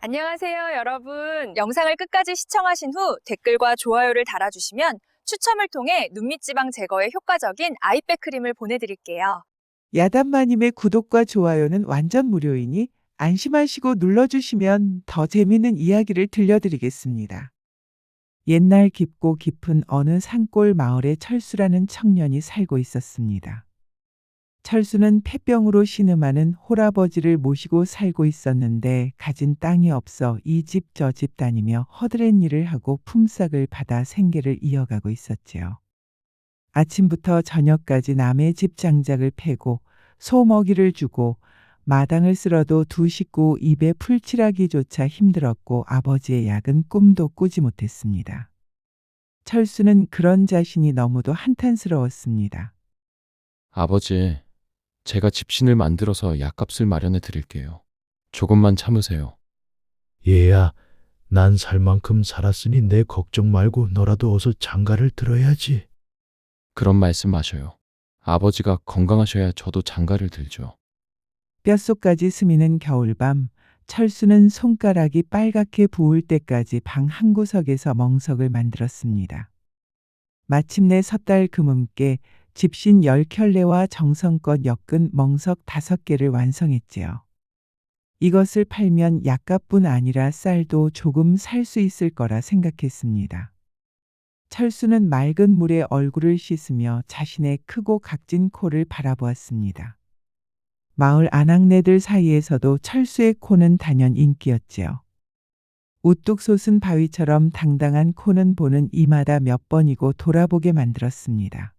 안녕하세요, 여러분. 영상을 끝까지 시청하신 후 댓글과 좋아요를 달아주시면 추첨을 통해 눈밑지방 제거에 효과적인 아이백 크림을 보내드릴게요. 야단마님의 구독과 좋아요는 완전 무료이니 안심하시고 눌러주시면 더 재미있는 이야기를 들려드리겠습니다. 옛날 깊고 깊은 어느 산골 마을에 철수라는 청년이 살고 있었습니다. 철수는 폐병으로 신음하는 홀아버지를 모시고 살고 있었는데 가진 땅이 없어 이 집 저 집 다니며 허드렛 일을 하고 품삯을 받아 생계를 이어가고 있었지요. 아침부터 저녁까지 남의 집 장작을 패고 소 먹이를 주고 마당을 쓸어도 두 식구 입에 풀칠하기조차 힘들었고 아버지의 약은 꿈도 꾸지 못했습니다. 철수는 그런 자신이 너무도 한탄스러웠습니다. 아버지, 제가 집신을 만들어서 약값을 마련해 드릴게요. 조금만 참으세요. 얘야, 난 살 만큼 살았으니 내 걱정 말고 너라도 어서 장가를 들어야지. 그런 말씀 마셔요. 아버지가 건강하셔야 저도 장가를 들죠. 뼛속까지 스미는 겨울밤, 철수는 손가락이 빨갛게 부을 때까지 방 한 구석에서 멍석을 만들었습니다. 마침내 섣달 금음께 집신 10켤레와 정성껏 엮은 멍석 5개를 완성했지요. 이것을 팔면 약값뿐 아니라 쌀도 조금 살 수 있을 거라 생각했습니다. 철수는 맑은 물에 얼굴을 씻으며 자신의 크고 각진 코를 바라보았습니다. 마을 아낙네들 사이에서도 철수의 코는 단연 인기였지요. 우뚝 솟은 바위처럼 당당한 코는 보는 이마다 몇 번이고 돌아보게 만들었습니다.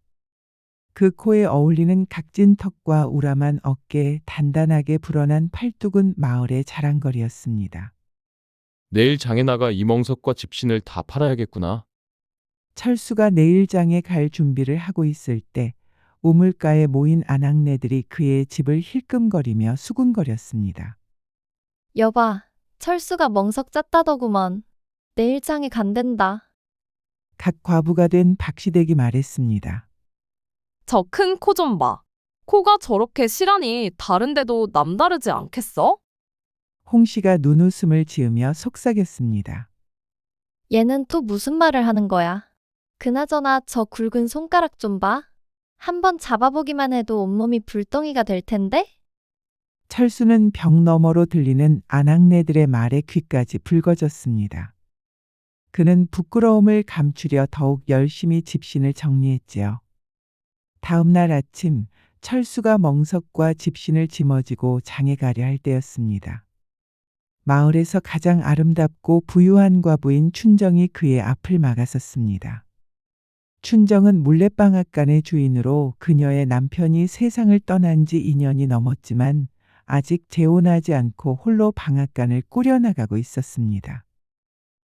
그 코에 어울리는 각진 턱과 우람한 어깨, 단단하게 불어난 팔뚝은 마을의 자랑거리였습니다. 내일 장에 나가 이멍석과 집신을 다 팔아야겠구나. 철수가 내일 장에 갈 준비를 하고 있을 때 우물가에 모인 아낙네들이 그의 집을 힐끔거리며 수군거렸습니다. 여봐, 철수가 멍석 짰다더구먼. 내일 장에 간댄다. 각 과부가 된 박시댁이 말했습니다. 저 큰 코 좀 봐. 코가 저렇게 실하니 다른 데도 남다르지 않겠어? 홍씨가 눈웃음을 지으며 속삭였습니다. 얘는 또 무슨 말을 하는 거야? 그나저나 저 굵은 손가락 좀 봐. 한번 잡아보기만 해도 온몸이 불덩이가 될 텐데? 철수는 벽 너머로 들리는 아낙네들의 말에 귀까지 붉어졌습니다. 그는 부끄러움을 감추려 더욱 열심히 집신을 정리했지요. 다음 날 아침 철수가 멍석과 집신을 짊어지고 장에 가려 할 때였습니다. 마을에서 가장 아름답고 부유한 과부인 춘정이 그의 앞을 막았었습니다. 춘정은 물레방앗간의 주인으로 그녀의 남편이 세상을 떠난 지 2년이 넘었지만 아직 재혼하지 않고 홀로 방앗간을 꾸려나가고 있었습니다.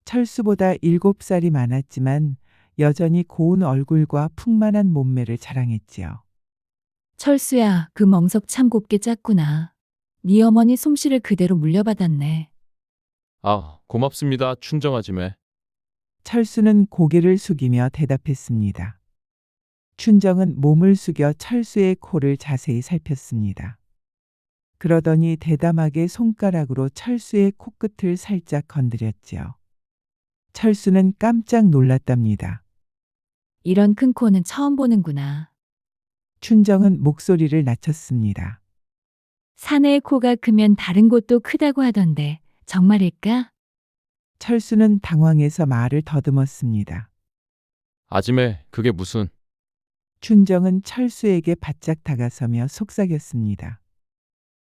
철수보다 7살이 많았지만 여전히 고운 얼굴과 풍만한 몸매를 자랑했지요. 철수야, 그 멍석 참 곱게 짰구나. 네 어머니 솜씨를 그대로 물려받았네. 아, 고맙습니다, 춘정아지매. 철수는 고개를 숙이며 대답했습니다. 춘정은 몸을 숙여 철수의 코를 자세히 살폈습니다. 그러더니 대담하게 손가락으로 철수의 코끝을 살짝 건드렸지요. 철수는 깜짝 놀랐답니다. 이런 큰 코는 처음 보는구나. 춘정은 목소리를 낮췄습니다. 사내의 코가 크면 다른 곳도 크다고 하던데 정말일까? 철수는 당황해서 말을 더듬었습니다. 아지매, 그게 무슨... 춘정은 철수에게 바짝 다가서며 속삭였습니다.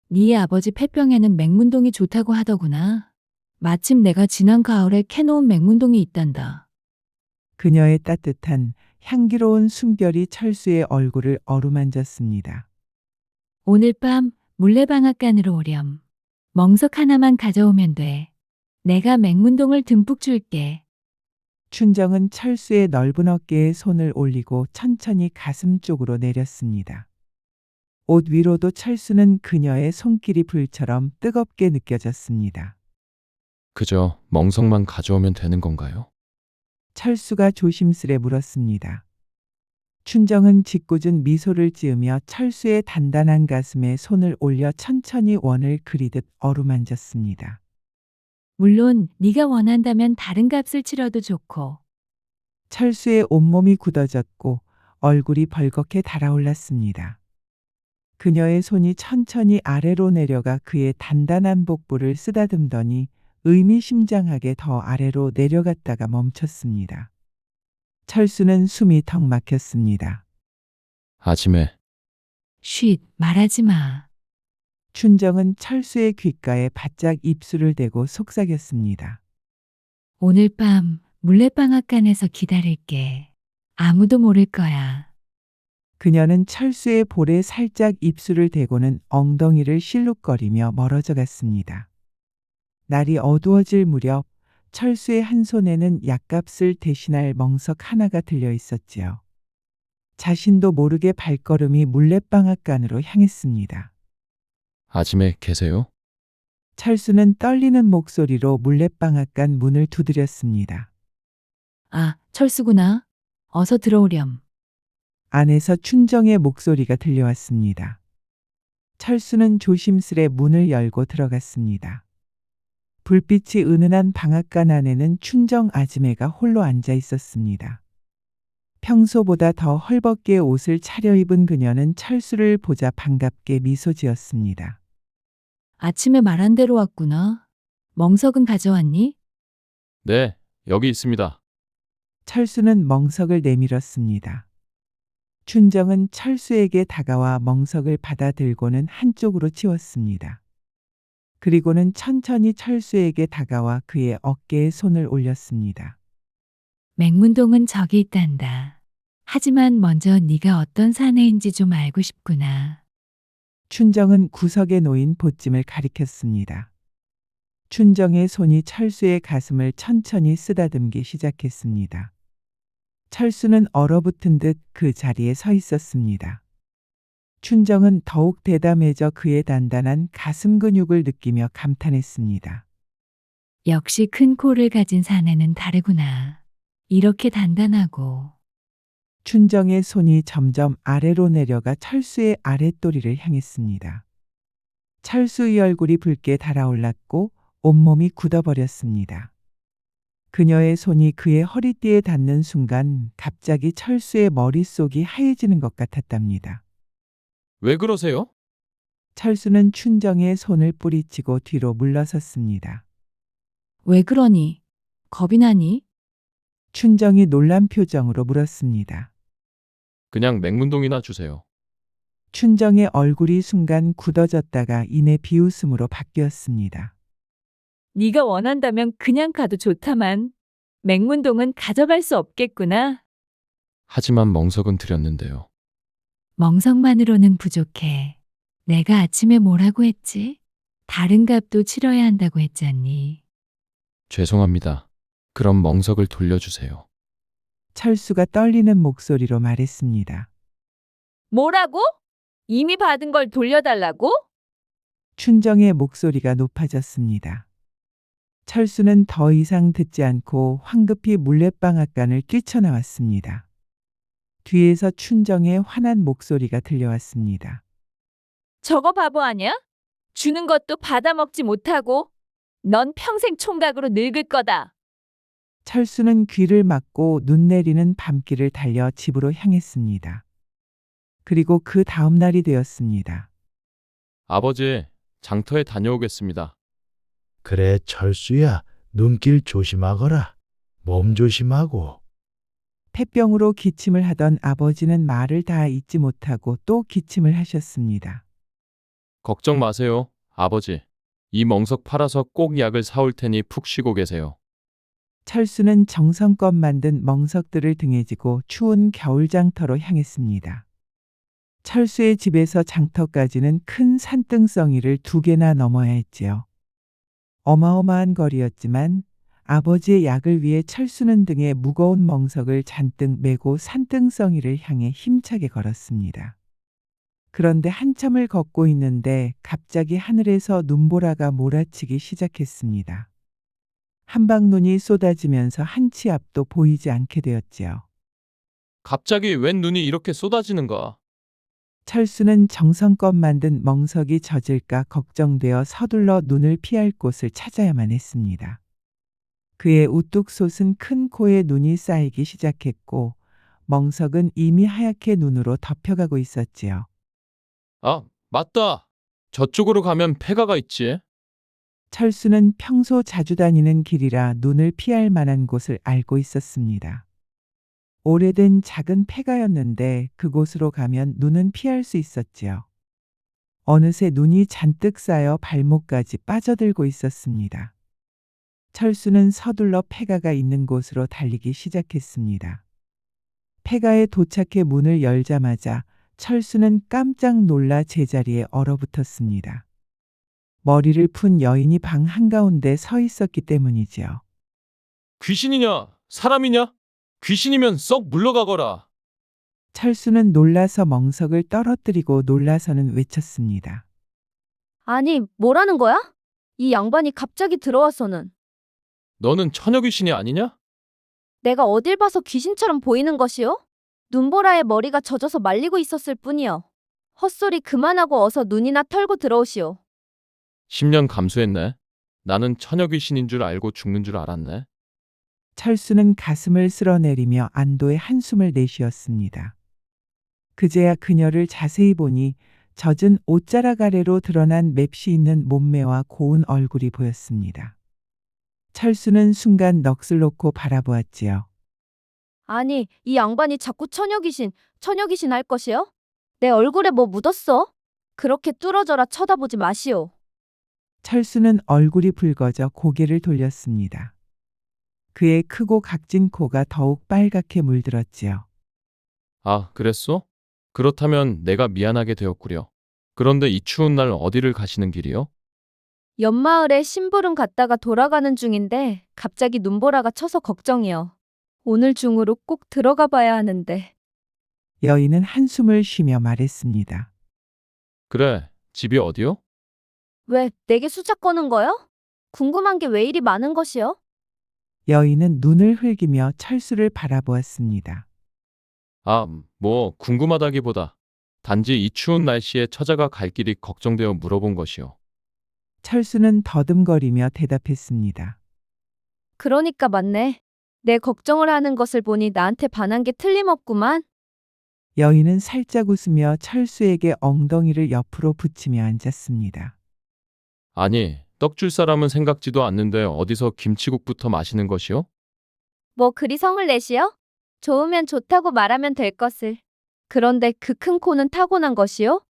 네 아버지 폐병에는 맹문동이 좋다고 하더구나. 마침 내가 지난 가을에 캐놓은 맹문동이 있단다. 그녀의 따뜻한 향기로운 숨결이 철수의 얼굴을 어루만졌습니다. 오늘 밤 물레방앗간으로 오렴. 멍석 하나만 가져오면 돼. 내가 맹문동을 듬뿍 줄게. 춘정은 철수의 넓은 어깨에 손을 올리고 천천히 가슴 쪽으로 내렸습니다. 옷 위로도 철수는 그녀의 손길이 불처럼 뜨겁게 느껴졌습니다. 그저 멍석만 가져오면 되는 건가요? 철수가 조심스레 물었습니다. 춘정은 짓궂은 미소를 지으며 철수의 단단한 가슴에 손을 올려 천천히 원을 그리듯 어루만졌습니다. 물론 네가 원한다면 다른 값을 치러도 좋고. 철수의 온몸이 굳어졌고 얼굴이 벌겋게 달아올랐습니다. 그녀의 손이 천천히 아래로 내려가 그의 단단한 복부를 쓰다듬더니 의미심장하게 더 아래로 내려갔다가 멈췄습니다. 철수는 숨이 턱 막혔습니다. 아침에 쉿, 말하지 마. 춘정은 철수의 귓가에 바짝 입술을 대고 속삭였습니다. 오늘 밤 물레방앗간에서 기다릴게. 아무도 모를 거야. 그녀는 철수의 볼에 살짝 입술을 대고는 엉덩이를 실룩거리며 멀어져 갔습니다. 날이 어두워질 무렵 철수의 한 손에는 약값을 대신할 멍석 하나가 들려 있었지요. 자신도 모르게 발걸음이 물레방앗간으로 향했습니다. 아침에 계세요? 철수는 떨리는 목소리로 물레방앗간 문을 두드렸습니다. 아, 철수구나. 어서 들어오렴. 안에서 춘정의 목소리가 들려왔습니다. 철수는 조심스레 문을 열고 들어갔습니다. 불빛이 은은한 방앗간 안에는 춘정 아지매가 홀로 앉아 있었습니다. 평소보다 더 헐벗게 옷을 차려입은 그녀는 철수를 보자 반갑게 미소 지었습니다. 아침에 말한 대로 왔구나. 멍석은 가져왔니? 네, 여기 있습니다. 철수는 멍석을 내밀었습니다. 춘정은 철수에게 다가와 멍석을 받아들고는 한쪽으로 치웠습니다. 그리고는 천천히 철수에게 다가와 그의 어깨에 손을 올렸습니다. 맹문동은 저기 있단다. 하지만 먼저 네가 어떤 사내인지 좀 알고 싶구나. 춘정은 구석에 놓인 보찜을 가리켰습니다. 춘정의 손이 철수의 가슴을 천천히 쓰다듬기 시작했습니다. 철수는 얼어붙은 듯 그 자리에 서 있었습니다. 춘정은 더욱 대담해져 그의 단단한 가슴 근육을 느끼며 감탄했습니다. 역시 큰 코를 가진 사내는 다르구나. 이렇게 단단하고. 춘정의 손이 점점 아래로 내려가 철수의 아랫도리를 향했습니다. 철수의 얼굴이 붉게 달아올랐고 온몸이 굳어버렸습니다. 그녀의 손이 그의 허리띠에 닿는 순간 갑자기 철수의 머릿속이 하얘지는 것 같았답니다. 왜 그러세요? 철수는 춘정의 손을 뿌리치고 뒤로 물러섰습니다. 왜 그러니? 겁이 나니? 춘정이 놀란 표정으로 물었습니다. 그냥 맹문동이나 주세요. 춘정의 얼굴이 순간 굳어졌다가 이내 비웃음으로 바뀌었습니다. 네가 원한다면 그냥 가도 좋다만. 맹문동은 가져갈 수 없겠구나. 하지만 멍석은 드렸는데요. 멍석만으로는 부족해. 내가 아침에 뭐라고 했지? 다른 값도 치러야 한다고 했잖니. 죄송합니다. 그럼 멍석을 돌려주세요. 철수가 떨리는 목소리로 말했습니다. 뭐라고? 이미 받은 걸 돌려달라고? 춘정의 목소리가 높아졌습니다. 철수는 더 이상 듣지 않고 황급히 물레방앗간을 뛰쳐나왔습니다. 뒤에서 춘정의 화난 목소리가 들려왔습니다. 저거 바보 아냐? 주는 것도 받아먹지 못하고 넌 평생 총각으로 늙을 거다. 철수는 귀를 막고 눈 내리는 밤길을 달려 집으로 향했습니다. 그리고 그 다음 날이 되었습니다. 아버지, 장터에 다녀오겠습니다. 그래, 철수야. 눈길 조심하거라. 몸 조심하고. 폐병으로 기침을 하던 아버지는 말을 다 잊지 못하고 또 기침을 하셨습니다. 걱정 마세요, 아버지. 이 멍석 팔아서 꼭 약을 사올 테니 푹 쉬고 계세요. 철수는 정성껏 만든 멍석들을 등에 지고 추운 겨울 장터로 향했습니다. 철수의 집에서 장터까지는 큰 산등성이를 2개나 넘어야 했지요. 어마어마한 거리였지만 아버지의 약을 위해 철수는 등에 무거운 멍석을 잔뜩 메고 산등성이를 향해 힘차게 걸었습니다. 그런데 한참을 걷고 있는데 갑자기 하늘에서 눈보라가 몰아치기 시작했습니다. 한방눈이 쏟아지면서 한 치 앞도 보이지 않게 되었지요. 갑자기 웬 눈이 이렇게 쏟아지는가? 철수는 정성껏 만든 멍석이 젖을까 걱정되어 서둘러 눈을 피할 곳을 찾아야만 했습니다. 그의 우뚝 솟은 큰 코에 눈이 쌓이기 시작했고 멍석은 이미 하얗게 눈으로 덮여가고 있었지요. 아, 맞다. 저쪽으로 가면 폐가가 있지. 철수는 평소 자주 다니는 길이라 눈을 피할 만한 곳을 알고 있었습니다. 오래된 작은 폐가였는데 그곳으로 가면 눈은 피할 수 있었지요. 어느새 눈이 잔뜩 쌓여 발목까지 빠져들고 있었습니다. 철수는 서둘러 폐가가 있는 곳으로 달리기 시작했습니다. 폐가에 도착해 문을 열자마자 철수는 깜짝 놀라 제자리에 얼어붙었습니다. 머리를 푼 여인이 방 한가운데 서 있었기 때문이지요. 귀신이냐? 사람이냐? 귀신이면 썩 물러가거라. 철수는 놀라서 멍석을 떨어뜨리고 놀라서는 외쳤습니다. 아니, 뭐라는 거야? 이 양반이 갑자기 들어와서는. 너는 처녀 귀신이 아니냐? 내가 어딜 봐서 귀신처럼 보이는 것이요? 눈보라에 머리가 젖어서 말리고 있었을 뿐이요. 헛소리 그만하고 어서 눈이나 털고 들어오시오. 10년 감수했네. 나는 처녀 귀신인 줄 알고 죽는 줄 알았네. 철수는 가슴을 쓸어내리며 안도의 한숨을 내쉬었습니다. 그제야 그녀를 자세히 보니 젖은 옷자락 아래로 드러난 맵시 있는 몸매와 고운 얼굴이 보였습니다. 철수는 순간 넋을 놓고 바라보았지요. 아니, 이 양반이 자꾸 처녀 귀신 할 것이요? 내 얼굴에 뭐 묻었어? 그렇게 뚫어져라 쳐다보지 마시오. 철수는 얼굴이 붉어져 고개를 돌렸습니다. 그의 크고 각진 코가 더욱 빨갛게 물들었지요. 아, 그랬소? 그렇다면 내가 미안하게 되었구려. 그런데 이 추운 날 어디를 가시는 길이요? 옆마을에 심부름 갔다가 돌아가는 중인데 갑자기 눈보라가 쳐서 걱정이요. 오늘 중으로 꼭 들어가 봐야 하는데. 여인은 한숨을 쉬며 말했습니다. 그래, 집이 어디요? 왜 내게 수작 거는 거요? 궁금한 게 왜 이리 많은 것이요? 여인은 눈을 흘기며 철수를 바라보았습니다. 아, 뭐 궁금하다기보다 단지 이 추운 날씨에 처자가 갈 길이 걱정되어 물어본 것이요. 철수는 더듬거리며 대답했습니다. 그러니까 맞네. 내 걱정을 하는 것을 보니 나한테 반한 게 틀림없구만. 여인은 살짝 웃으며 철수에게 엉덩이를 옆으로 붙이며 앉았습니다. 아니, 떡 줄 사람은 생각지도 않는데 어디서 김치국부터 마시는 것이요? 뭐 그리 성을 내시오? 좋으면 좋다고 말하면 될 것을. 그런데 그 큰 코는 타고난 것이요?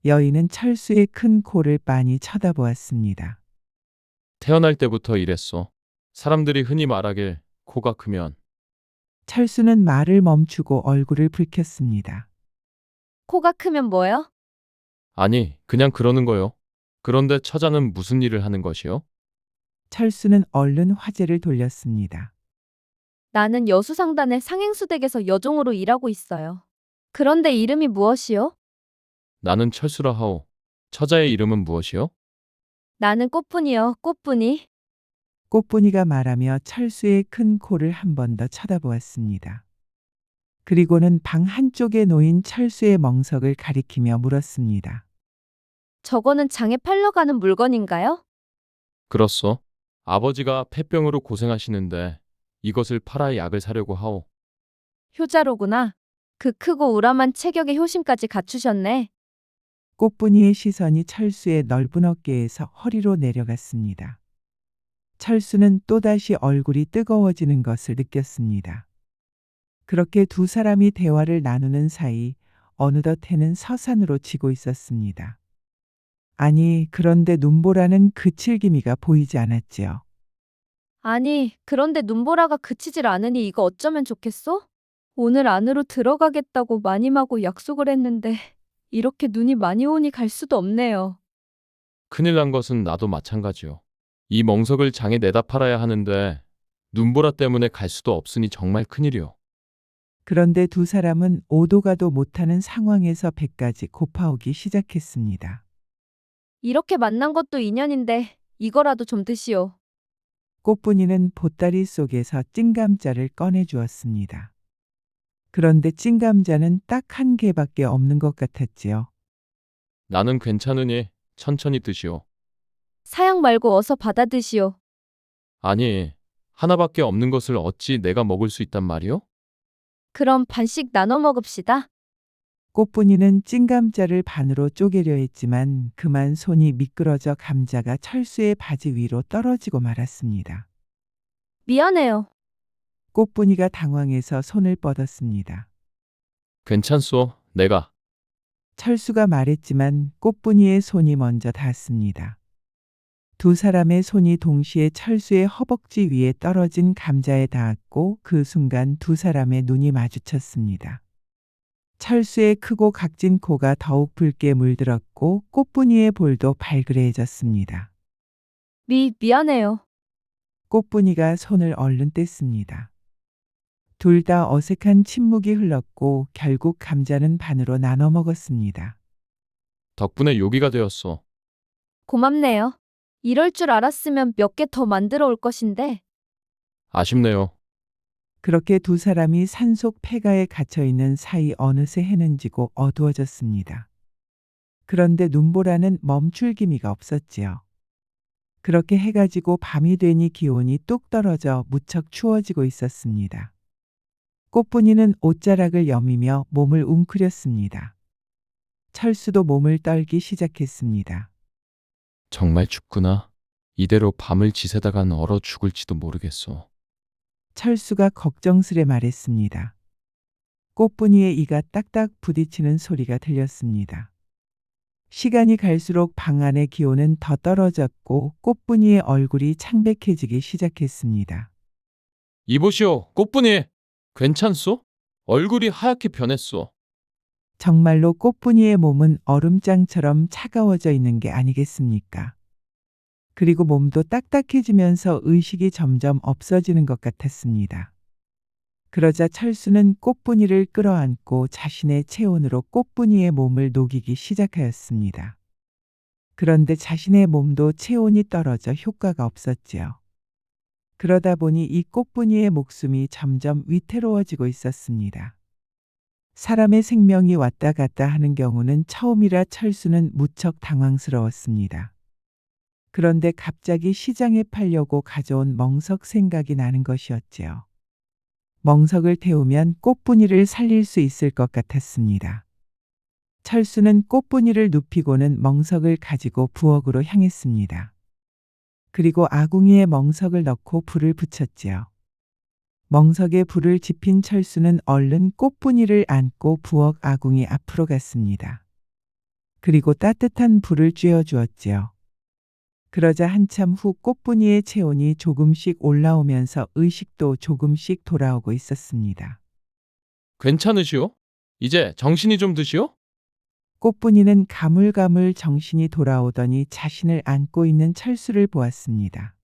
여인은 철수의 큰 코를 빤히 쳐다보았습니다. 태어날 때부터 이랬어. 사람들이 흔히 말하길 코가 크면. 철수는 말을 멈추고 얼굴을 붉혔습니다. 코가 크면 뭐요? 아니, 그냥 그러는 거요. 그런데 처자는 무슨 일을 하는 것이요? 철수는 얼른 화제를 돌렸습니다. 나는 여수상단의 상행수댁에서 여종으로 일하고 있어요. 그런데 이름이 무엇이요? 나는 철수라 하오. 처자의 이름은 무엇이요? 나는 꽃분이요, 꽃분이. 꽃분이가 말하며 철수의 큰 코를 한 번 더 쳐다보았습니다. 그리고는 방 한쪽에 놓인 철수의 멍석을 가리키며 물었습니다. 저거는 장에 팔러 가는 물건인가요? 그렇소. 아버지가 폐병으로 고생하시는데 이것을 팔아 약을 사려고 하오. 효자로구나. 그 크고 우람한 체격의 효심까지 갖추셨네. 꽃분이의 시선이 철수의 넓은 어깨에서 허리로 내려갔습니다. 철수는 또다시 얼굴이 뜨거워지는 것을 느꼈습니다. 그렇게 두 사람이 대화를 나누는 사이 어느덧 해는 서산으로 지고 있었습니다. 아니, 그런데 눈보라는 그칠 기미가 보이지 않았지요. 아니, 그런데 눈보라가 그치질 않으니 이거 어쩌면 좋겠소? 오늘 안으로 들어가겠다고 마님하고 약속을 했는데 이렇게 눈이 많이 오니 갈 수도 없네요. 큰일 난 것은 나도 마찬가지요. 이 멍석을 장에 내다 팔아야 하는데 눈보라 때문에 갈 수도 없으니 정말 큰일이요. 그런데 두 사람은 오도 가도 못하는 상황에서 배까지 고파오기 시작했습니다. 이렇게 만난 것도 인연인데 이거라도 좀 드시오. 꽃분이는 보따리 속에서 찐감자를 꺼내 주었습니다. 그런데 찐감자는 딱 한 개밖에 없는 것 같았지요. 나는 괜찮으니 천천히 드시오. 사양 말고 어서 받아 드시오. 아니, 하나밖에 없는 것을 어찌 내가 먹을 수 있단 말이오? 그럼 반씩 나눠 먹읍시다. 꽃분이는 찐감자를 반으로 쪼개려 했지만 그만 손이 미끄러져 감자가 철수의 바지 위로 떨어지고 말았습니다. 미안해요. 꽃분이가 당황해서 손을 뻗었습니다. 괜찮소, 내가. 철수가 말했지만 꽃분이의 손이 먼저 닿았습니다. 두 사람의 손이 동시에 철수의 허벅지 위에 떨어진 감자에 닿았고 그 순간 두 사람의 눈이 마주쳤습니다. 철수의 크고 각진 코가 더욱 붉게 물들었고 꽃분이의 볼도 발그레해졌습니다. 미안해요. 꽃분이가 손을 얼른 뗐습니다. 둘 다 어색한 침묵이 흘렀고 결국 감자는 반으로 나눠 먹었습니다. 덕분에 요기가 되었소. 고맙네요. 이럴 줄 알았으면 몇 개 더 만들어 올 것인데. 아쉽네요. 그렇게 두 사람이 산속 폐가에 갇혀 있는 사이 어느새 해는 지고 어두워졌습니다. 그런데 눈보라는 멈출 기미가 없었지요. 그렇게 해가 지고 밤이 되니 기온이 뚝 떨어져 무척 추워지고 있었습니다. 꽃분이는 옷자락을 여미며 몸을 웅크렸습니다. 철수도 몸을 떨기 시작했습니다. 정말 춥구나. 이대로 밤을 지새다간 얼어 죽을지도 모르겠소. 철수가 걱정스레 말했습니다. 꽃분이의 이가 딱딱 부딪히는 소리가 들렸습니다. 시간이 갈수록 방 안의 기온은 더 떨어졌고 꽃분이의 얼굴이 창백해지기 시작했습니다. 이보시오, 꽃분이. 괜찮소? 얼굴이 하얗게 변했소. 정말로 꽃분이의 몸은 얼음장처럼 차가워져 있는 게 아니겠습니까? 그리고 몸도 딱딱해지면서 의식이 점점 없어지는 것 같았습니다. 그러자 철수는 꽃분이를 끌어안고 자신의 체온으로 꽃분이의 몸을 녹이기 시작하였습니다. 그런데 자신의 몸도 체온이 떨어져 효과가 없었지요. 그러다 보니 이 꽃분이의 목숨이 점점 위태로워지고 있었습니다. 사람의 생명이 왔다 갔다 하는 경우는 처음이라 철수는 무척 당황스러웠습니다. 그런데 갑자기 시장에 팔려고 가져온 멍석 생각이 나는 것이었지요. 멍석을 태우면 꽃분이를 살릴 수 있을 것 같았습니다. 철수는 꽃분이를 눕히고는 멍석을 가지고 부엌으로 향했습니다. 그리고 아궁이에 멍석을 넣고 불을 붙였지요. 멍석에 불을 지핀 철수는 얼른 꽃분이를 안고 부엌 아궁이 앞으로 갔습니다. 그리고 따뜻한 불을 쬐어 주었지요. 그러자 한참 후 꽃분이의 체온이 조금씩 올라오면서 의식도 조금씩 돌아오고 있었습니다. 괜찮으시오? 이제 정신이 좀 드시오? 꽃분이는 가물가물 정신이 돌아오더니 자신을 안고 있는 철수를 보았습니다.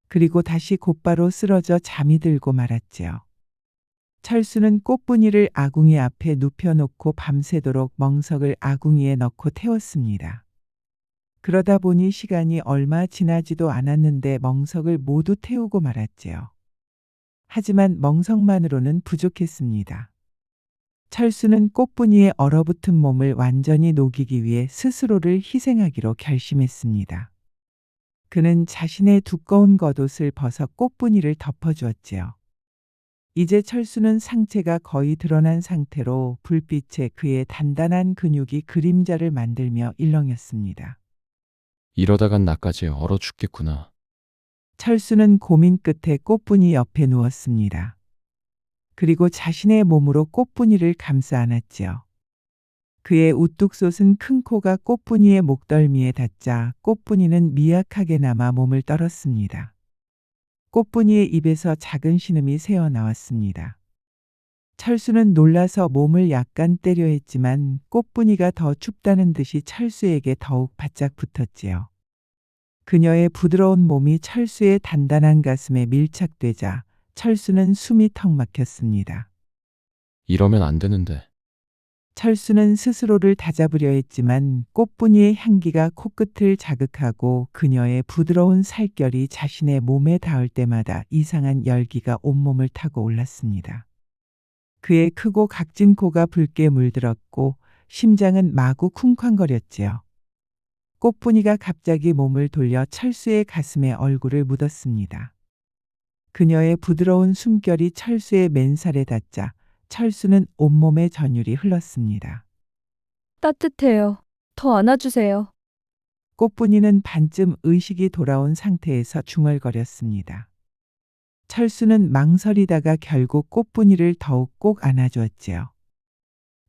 그리고 다시 곧바로 쓰러져 잠이 들고 말았지요. 철수는 꽃분이를 아궁이 앞에 눕혀놓고 밤새도록 멍석을 아궁이에 넣고 태웠습니다. 그러다 보니 시간이 얼마 지나지도 않았는데 멍석을 모두 태우고 말았지요. 하지만 멍석만으로는 부족했습니다. 철수는 꽃분이의 얼어붙은 몸을 완전히 녹이기 위해 스스로를 희생하기로 결심했습니다. 그는 자신의 두꺼운 겉옷을 벗어 꽃분이를 덮어주었지요. 이제 철수는 상체가 거의 드러난 상태로 불빛에 그의 단단한 근육이 그림자를 만들며 일렁였습니다. 이러다간 나까지 얼어 죽겠구나. 철수는 고민 끝에 꽃분이 옆에 누웠습니다. 그리고 자신의 몸으로 꽃분이를 감싸 안았지요. 그의 우뚝 솟은 큰 코가 꽃분이의 목덜미에 닿자 꽃분이는 미약하게나마 몸을 떨었습니다. 꽃분이의 입에서 작은 신음이 새어나왔습니다. 철수는 놀라서 몸을 약간 때려 했지만 꽃분이가 더 춥다는 듯이 철수에게 더욱 바짝 붙었지요. 그녀의 부드러운 몸이 철수의 단단한 가슴에 밀착되자 철수는 숨이 턱 막혔습니다. 이러면 안 되는데. 철수는 스스로를 다잡으려 했지만 꽃분이의 향기가 코끝을 자극하고 그녀의 부드러운 살결이 자신의 몸에 닿을 때마다 이상한 열기가 온몸을 타고 올랐습니다. 그의 크고 각진 코가 붉게 물들었고 심장은 마구 쿵쾅거렸지요. 꽃분이가 갑자기 몸을 돌려 철수의 가슴에 얼굴을 묻었습니다. 그녀의 부드러운 숨결이 철수의 맨살에 닿자 철수는 온몸에 전율이 흘렀습니다. 따뜻해요. 더 안아주세요. 꽃분이는 반쯤 의식이 돌아온 상태에서 중얼거렸습니다. 철수는 망설이다가 결국 꽃분이를 더욱 꼭 안아주었지요.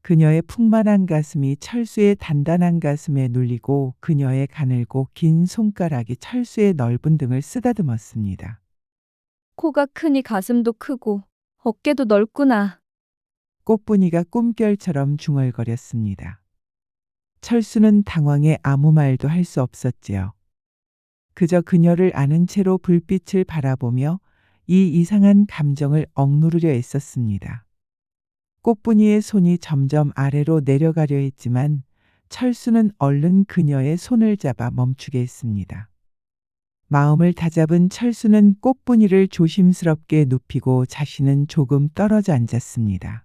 그녀의 풍만한 가슴이 철수의 단단한 가슴에 눌리고 그녀의 가늘고 긴 손가락이 철수의 넓은 등을 쓰다듬었습니다. 코가 크니 가슴도 크고 어깨도 넓구나. 꽃분이가 꿈결처럼 중얼거렸습니다. 철수는 당황해 아무 말도 할 수 없었지요. 그저 그녀를 아는 채로 불빛을 바라보며 이 이상한 감정을 억누르려 애썼습니다. 꽃분이의 손이 점점 아래로 내려가려 했지만 철수는 얼른 그녀의 손을 잡아 멈추게 했습니다. 마음을 다잡은 철수는 꽃분이를 조심스럽게 눕히고 자신은 조금 떨어져 앉았습니다.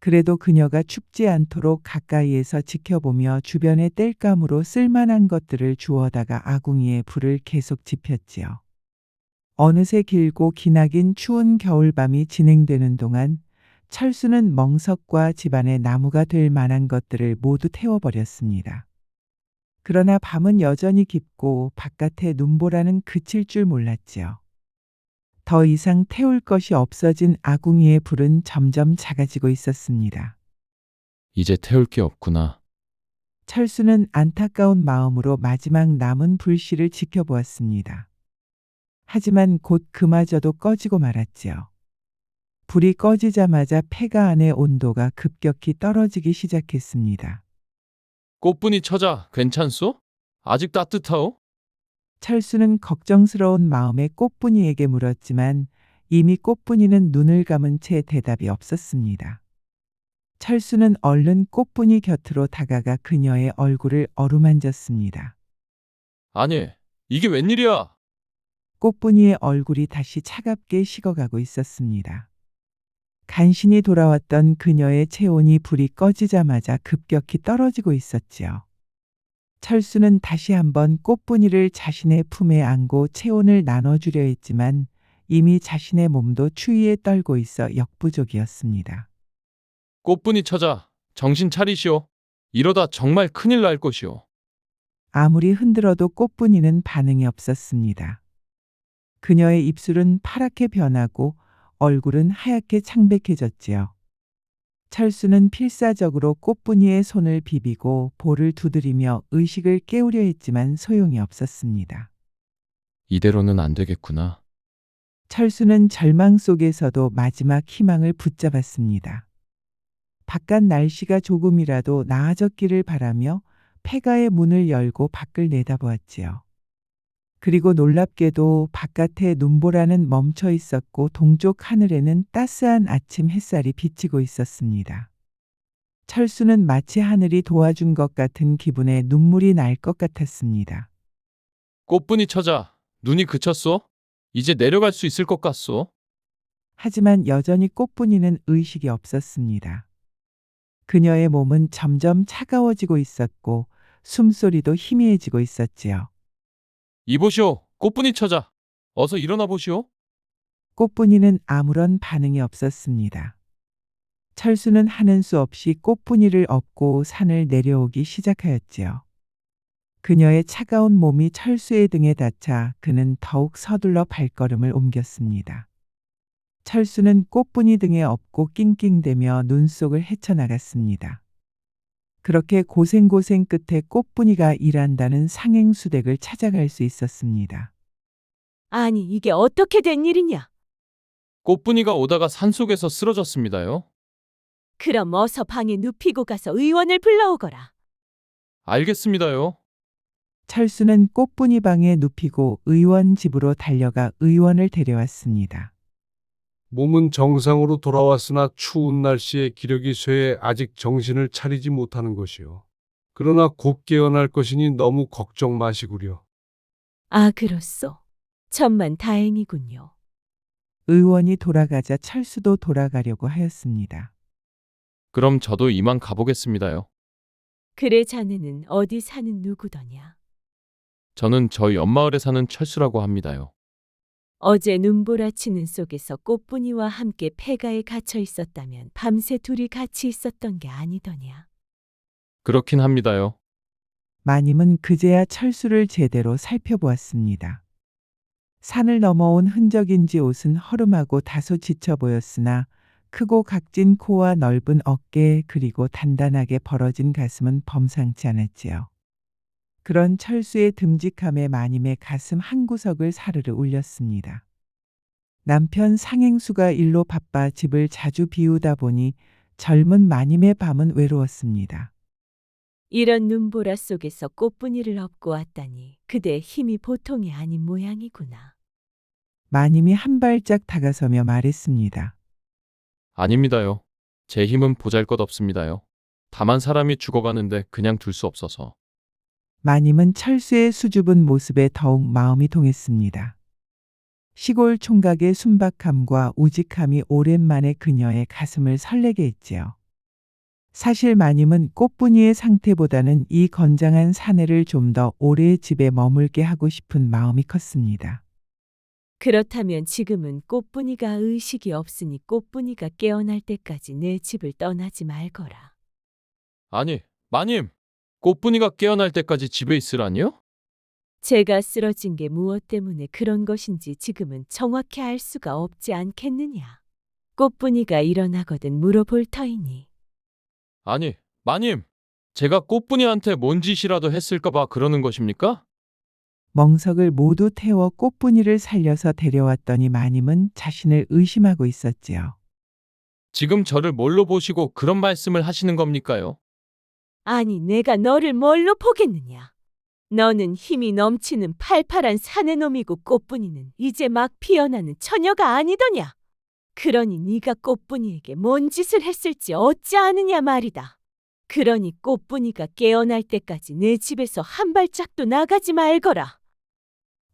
그래도 그녀가 춥지 않도록 가까이에서 지켜보며 주변의 땔감으로 쓸만한 것들을 주워다가 아궁이에 불을 계속 지폈지요. 어느새 길고 기나긴 추운 겨울밤이 진행되는 동안 철수는 멍석과 집안의 나무가 될 만한 것들을 모두 태워버렸습니다. 그러나 밤은 여전히 깊고 바깥의 눈보라는 그칠 줄 몰랐지요. 더 이상 태울 것이 없어진 아궁이의 불은 점점 작아지고 있었습니다. 이제 태울 게 없구나. 철수는 안타까운 마음으로 마지막 남은 불씨를 지켜보았습니다. 하지만 곧 그마저도 꺼지고 말았지요. 불이 꺼지자마자 폐가 안의 온도가 급격히 떨어지기 시작했습니다. 꽃분이 처자, 괜찮소? 아직 따뜻하오? 철수는 걱정스러운 마음에 꽃분이에게 물었지만 이미 꽃분이는 눈을 감은 채 대답이 없었습니다. 철수는 얼른 꽃분이 곁으로 다가가 그녀의 얼굴을 어루만졌습니다. 아니, 이게 웬일이야? 꽃분이의 얼굴이 다시 차갑게 식어가고 있었습니다. 간신히 돌아왔던 그녀의 체온이 불이 꺼지자마자 급격히 떨어지고 있었지요. 철수는 다시 한번 꽃분이를 자신의 품에 안고 체온을 나눠주려 했지만 이미 자신의 몸도 추위에 떨고 있어 역부족이었습니다. 꽃분이 처자, 정신 차리시오. 이러다 정말 큰일 날 것이오. 아무리 흔들어도 꽃분이는 반응이 없었습니다. 그녀의 입술은 파랗게 변하고 얼굴은 하얗게 창백해졌지요. 철수는 필사적으로 꽃분이의 손을 비비고 볼을 두드리며 의식을 깨우려 했지만 소용이 없었습니다. 이대로는 안 되겠구나. 철수는 절망 속에서도 마지막 희망을 붙잡았습니다. 바깥 날씨가 조금이라도 나아졌기를 바라며 폐가의 문을 열고 밖을 내다보았지요. 그리고 놀랍게도 바깥에 눈보라는 멈춰 있었고 동쪽 하늘에는 따스한 아침 햇살이 비치고 있었습니다. 철수는 마치 하늘이 도와준 것 같은 기분에 눈물이 날 것 같았습니다. 꽃분이 처자, 눈이 그쳤소? 이제 내려갈 수 있을 것 같소? 하지만 여전히 꽃분이는 의식이 없었습니다. 그녀의 몸은 점점 차가워지고 있었고 숨소리도 희미해지고 있었지요. 이보시오, 꽃분이 처자. 어서 일어나 보시오. 꽃분이는 아무런 반응이 없었습니다. 철수는 하는 수 없이 꽃분이를 업고 산을 내려오기 시작하였지요. 그녀의 차가운 몸이 철수의 등에 닿자 그는 더욱 서둘러 발걸음을 옮겼습니다. 철수는 꽃분이 등에 업고 낑낑대며 눈 속을 헤쳐나갔습니다. 그렇게 고생고생 끝에 꽃분이가 일한다는 상행수댁을 찾아갈 수 있었습니다. 아니, 이게 어떻게 된 일이냐? 꽃분이가 오다가 산속에서 쓰러졌습니다요. 그럼 어서 방에 눕히고 가서 의원을 불러오거라. 알겠습니다요. 철수는 꽃분이 방에 눕히고 의원 집으로 달려가 의원을 데려왔습니다. 몸은 정상으로 돌아왔으나 추운 날씨에 기력이 쇠해 아직 정신을 차리지 못하는 것이요. 그러나 곧 깨어날 것이니 너무 걱정 마시구려. 아, 그렇소. 천만 다행이군요. 의원이 돌아가자 철수도 돌아가려고 하였습니다. 그럼 저도 이만 가보겠습니다요. 그래 자네는 어디 사는 누구더냐? 저는 저희 옆마을에 사는 철수라고 합니다요. 어제 눈보라치는 속에서 꽃분이와 함께 폐가에 갇혀 있었다면 밤새 둘이 같이 있었던 게 아니더냐? 그렇긴 합니다요. 마님은 그제야 철수를 제대로 살펴보았습니다. 산을 넘어온 흔적인지 옷은 허름하고 다소 지쳐 보였으나 크고 각진 코와 넓은 어깨 그리고 단단하게 벌어진 가슴은 범상치 않았지요. 그런 철수의 듬직함에 마님의 가슴 한구석을 사르르 울렸습니다. 남편 상행수가 일로 바빠 집을 자주 비우다 보니 젊은 마님의 밤은 외로웠습니다. 이런 눈보라 속에서 꽃분이를 업고 왔다니 그대 힘이 보통이 아닌 모양이구나. 마님이 한 발짝 다가서며 말했습니다. 아닙니다요. 제 힘은 보잘것없습니다요. 다만 사람이 죽어가는데 그냥 둘 수 없어서. 마님은 철수의 수줍은 모습에 더욱 마음이 동했습니다. 시골 총각의 순박함과 우직함이 오랜만에 그녀의 가슴을 설레게 했지요. 사실 마님은 꽃분이의 상태보다는 이 건장한 사내를 좀 더 오래 집에 머물게 하고 싶은 마음이 컸습니다. 그렇다면 지금은 꽃분이가 의식이 없으니 꽃분이가 깨어날 때까지 내 집을 떠나지 말거라. 아니, 마님! 꽃분이가 깨어날 때까지 집에 있으라니요? 제가 쓰러진 게 무엇 때문에 그런 것인지 지금은 정확히 알 수가 없지 않겠느냐. 꽃분이가 일어나거든 물어볼 터이니. 아니, 마님! 제가 꽃분이한테 뭔 짓이라도 했을까봐 그러는 것입니까? 멍석을 모두 태워 꽃분이를 살려서 데려왔더니 마님은 자신을 의심하고 있었지요. 지금 저를 뭘로 보시고 그런 말씀을 하시는 겁니까요? 아니 내가 너를 뭘로 보겠느냐. 너는 힘이 넘치는 팔팔한 사내놈이고 꽃분이는 이제 막 피어나는 처녀가 아니더냐. 그러니 네가 꽃분이에게 뭔 짓을 했을지 어찌 아느냐 말이다. 그러니 꽃분이가 깨어날 때까지 내 집에서 한 발짝도 나가지 말거라.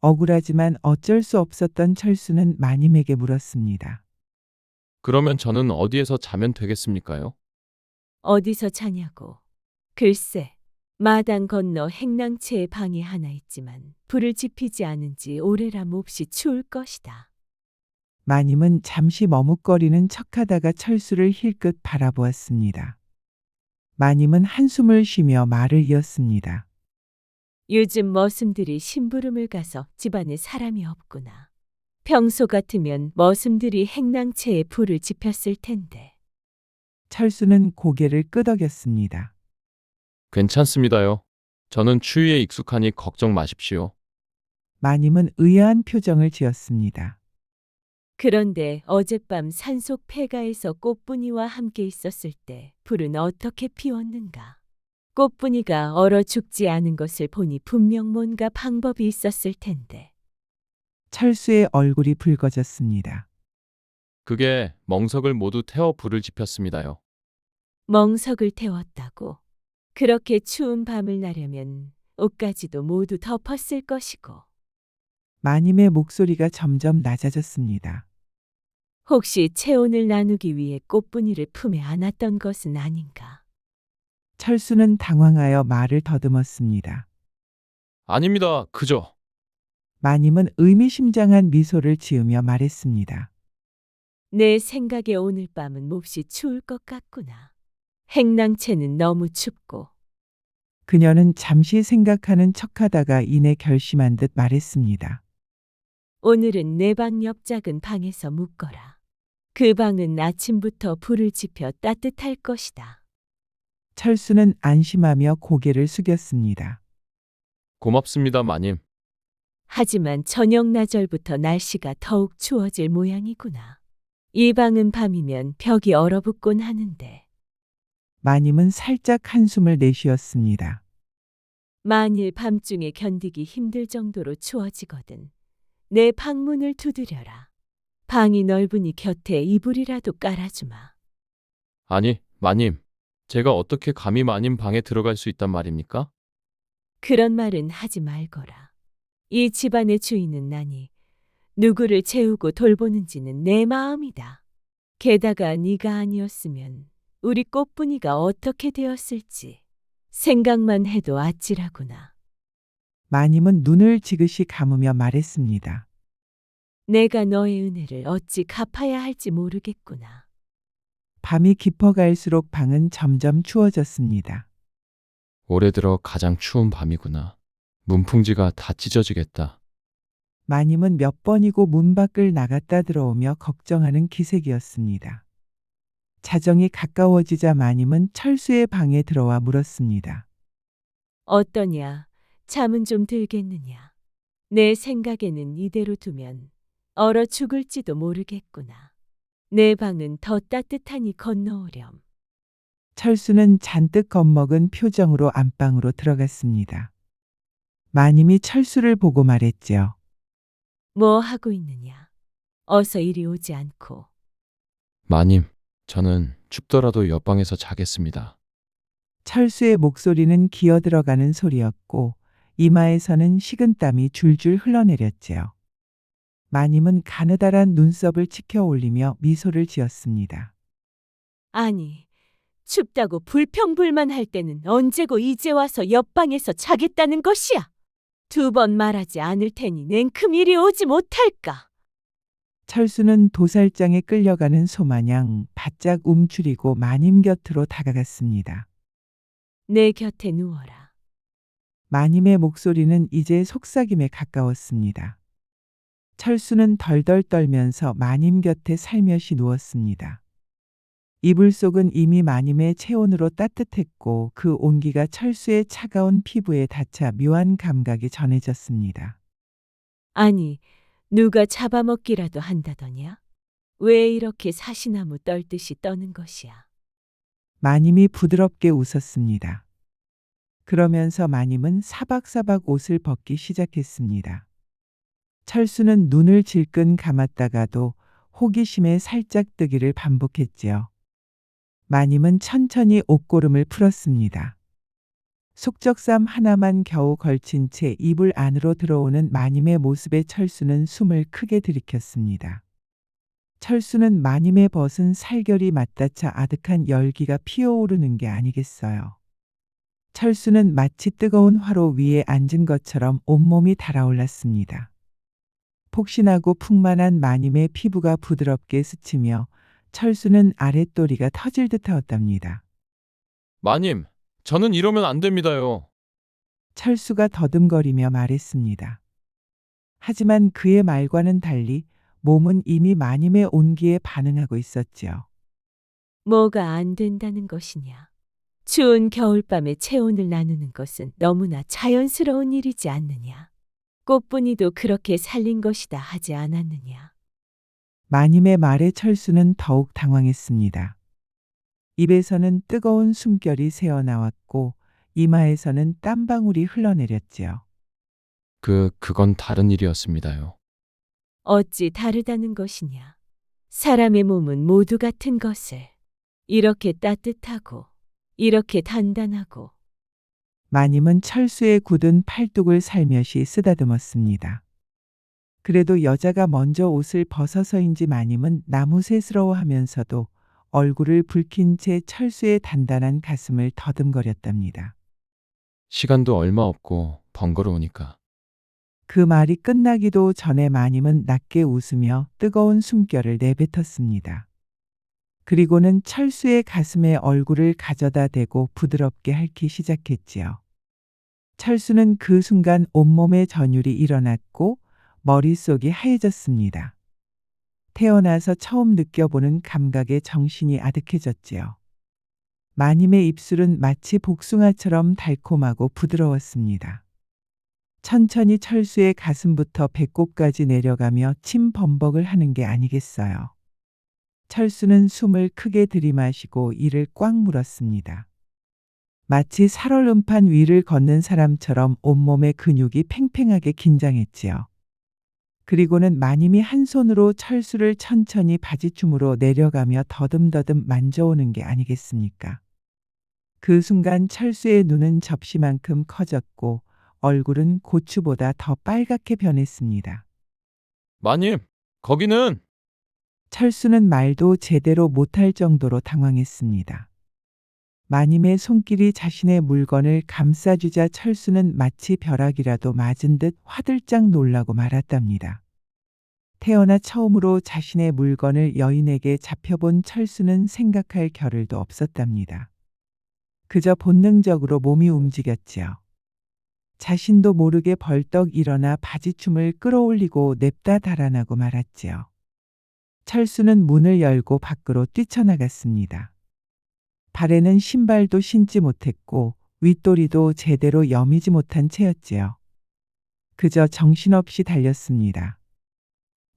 억울하지만 어쩔 수 없었던 철수는 마님에게 물었습니다. 그러면 저는 어디에서 자면 되겠습니까요? 어디서 자냐고. 글쎄, 마당 건너 행랑채에 방이 하나 있지만 불을 지피지 않은 지 오래라 몹시 추울 것이다. 마님은 잠시 머뭇거리는 척하다가 철수를 힐끗 바라보았습니다. 마님은 한숨을 쉬며 말을 이었습니다. 요즘 머슴들이 심부름을 가서 집안에 사람이 없구나. 평소 같으면 머슴들이 행랑채에 불을 지폈을 텐데. 철수는 고개를 끄덕였습니다. 괜찮습니다요. 저는 추위에 익숙하니 걱정 마십시오. 마님은 의아한 표정을 지었습니다. 그런데 어젯밤 산속 폐가에서 꽃분이와 함께 있었을 때 불은 어떻게 피웠는가? 꽃분이가 얼어 죽지 않은 것을 보니 분명 뭔가 방법이 있었을 텐데. 철수의 얼굴이 붉어졌습니다. 그게 멍석을 모두 태워 불을 지폈습니다요. 멍석을 태웠다고. 그렇게 추운 밤을 나려면 옷까지도 모두 덮었을 것이고. 마님의 목소리가 점점 낮아졌습니다. 혹시 체온을 나누기 위해 꽃분이를 품에 안았던 것은 아닌가? 철수는 당황하여 말을 더듬었습니다. 아닙니다. 그저. 마님은 의미심장한 미소를 지으며 말했습니다. 내 생각에 오늘 밤은 몹시 추울 것 같구나. 행랑채는 너무 춥고. 그녀는 잠시 생각하는 척하다가 이내 결심한 듯 말했습니다. 오늘은 내 방 옆 작은 방에서 묵거라. 그 방은 아침부터 불을 지펴 따뜻할 것이다. 철수는 안심하며 고개를 숙였습니다. 고맙습니다, 마님. 하지만 저녁 나절부터 날씨가 더욱 추워질 모양이구나. 이 방은 밤이면 벽이 얼어붙곤 하는데. 마님은 살짝 한숨을 내쉬었습니다. 만일 밤중에 견디기 힘들 정도로 추워지거든 내 방문을 두드려라. 방이 넓으니 곁에 이불이라도 깔아주마. 아니, 마님. 제가 어떻게 감히 마님 방에 들어갈 수 있단 말입니까? 그런 말은 하지 말거라. 이 집안의 주인은 나니 누구를 채우고 돌보는지는 내 마음이다. 게다가 네가 아니었으면 우리 꽃분이가 어떻게 되었을지 생각만 해도 아찔하구나. 마님은 눈을 지그시 감으며 말했습니다. 내가 너의 은혜를 어찌 갚아야 할지 모르겠구나. 밤이 깊어갈수록 방은 점점 추워졌습니다. 올해 들어 가장 추운 밤이구나. 문풍지가 다 찢어지겠다. 마님은 몇 번이고 문 밖을 나갔다 들어오며 걱정하는 기색이었습니다. 자정이 가까워지자 마님은 철수의 방에 들어와 물었습니다. 어떠냐? 잠은 좀 들겠느냐? 내 생각에는 이대로 두면 얼어 죽을지도 모르겠구나. 내 방은 더 따뜻하니 건너오렴. 철수는 잔뜩 겁먹은 표정으로 안방으로 들어갔습니다. 마님이 철수를 보고 말했지요. 뭐 하고 있느냐? 어서 이리 오지 않고. 마님, 저는 춥더라도 옆방에서 자겠습니다. 철수의 목소리는 기어들어가는 소리였고 이마에서는 식은땀이 줄줄 흘러내렸지요. 마님은 가느다란 눈썹을 치켜 올리며 미소를 지었습니다. 아니, 춥다고 불평불만할 때는 언제고 이제 와서 옆방에서 자겠다는 것이야. 2번 말하지 않을 테니 냉큼 이리 오지 못할까? 철수는 도살장에 끌려가는 소마냥 바짝 움츠리고 마님 곁으로 다가갔습니다. 내 곁에 누워라. 마님의 목소리는 이제 속삭임에 가까웠습니다. 철수는 덜덜 떨면서 마님 곁에 살며시 누웠습니다. 이불 속은 이미 마님의 체온으로 따뜻했고 그 온기가 철수의 차가운 피부에 닿자 묘한 감각이 전해졌습니다. 아니, 누가 잡아먹기라도 한다더냐? 왜 이렇게 사시나무 떨듯이 떠는 것이야? 마님이 부드럽게 웃었습니다. 그러면서 마님은 사박사박 옷을 벗기 시작했습니다. 철수는 눈을 질끈 감았다가도 호기심에 살짝 뜨기를 반복했지요. 마님은 천천히 옷고름을 풀었습니다. 속적삼 하나만 겨우 걸친 채 이불 안으로 들어오는 마님의 모습에 철수는 숨을 크게 들이켰습니다. 철수는 마님의 벗은 살결이 맞닿아 아득한 열기가 피어오르는 게 아니겠어요. 철수는 마치 뜨거운 화로 위에 앉은 것처럼 온몸이 달아올랐습니다. 폭신하고 풍만한 마님의 피부가 부드럽게 스치며 철수는 아랫도리가 터질 듯하였답니다. 마님, 저는 이러면 안 됩니다요. 철수가 더듬거리며 말했습니다. 하지만 그의 말과는 달리 몸은 이미 마님의 온기에 반응하고 있었지요. 뭐가 안 된다는 것이냐? 추운 겨울밤에 체온을 나누는 것은 너무나 자연스러운 일이지 않느냐? 꽃분이도 그렇게 살린 것이다 하지 않았느냐? 마님의 말에 철수는 더욱 당황했습니다. 입에서는 뜨거운 숨결이 새어나왔고 이마에서는 땀방울이 흘러내렸지요. 그건 다른 일이었습니다요. 어찌 다르다는 것이냐? 사람의 몸은 모두 같은 것을 이렇게 따뜻하고 이렇게 단단하고. 마님은 철수의 굳은 팔뚝을 살며시 쓰다듬었습니다. 그래도 여자가 먼저 옷을 벗어서인지 마님은 나무새스러워하면서도 얼굴을 붉힌 채 철수의 단단한 가슴을 더듬거렸답니다. 시간도 얼마 없고 번거로우니까. 그 말이 끝나기도 전에 마님은 낮게 웃으며 뜨거운 숨결을 내뱉었습니다. 그리고는 철수의 가슴에 얼굴을 가져다 대고 부드럽게 핥기 시작했지요. 철수는 그 순간 온몸의 전율이 일어났고 머릿속이 하얘졌습니다. 태어나서 처음 느껴보는 감각에 정신이 아득해졌지요. 마님의 입술은 마치 복숭아처럼 달콤하고 부드러웠습니다. 천천히 철수의 가슴부터 배꼽까지 내려가며 침 범벅을 하는 게 아니겠어요. 철수는 숨을 크게 들이마시고 이를 꽉 물었습니다. 마치 살얼음판 위를 걷는 사람처럼 온몸의 근육이 팽팽하게 긴장했지요. 그리고는 마님이 한 손으로 철수를 천천히 바지춤으로 내려가며 더듬더듬 만져오는 게 아니겠습니까? 그 순간 철수의 눈은 접시만큼 커졌고 얼굴은 고추보다 더 빨갛게 변했습니다. 마님, 거기는 철수는 말도 제대로 못할 정도로 당황했습니다. 마님의 손길이 자신의 물건을 감싸주자 철수는 마치 벼락이라도 맞은 듯 화들짝 놀라고 말았답니다. 태어나 처음으로 자신의 물건을 여인에게 잡혀본 철수는 생각할 겨를도 없었답니다. 그저 본능적으로 몸이 움직였지요. 자신도 모르게 벌떡 일어나 바지춤을 끌어올리고 냅다 달아나고 말았지요. 철수는 문을 열고 밖으로 뛰쳐나갔습니다. 발에는 신발도 신지 못했고 윗도리도 제대로 여미지 못한 채였지요. 그저 정신없이 달렸습니다.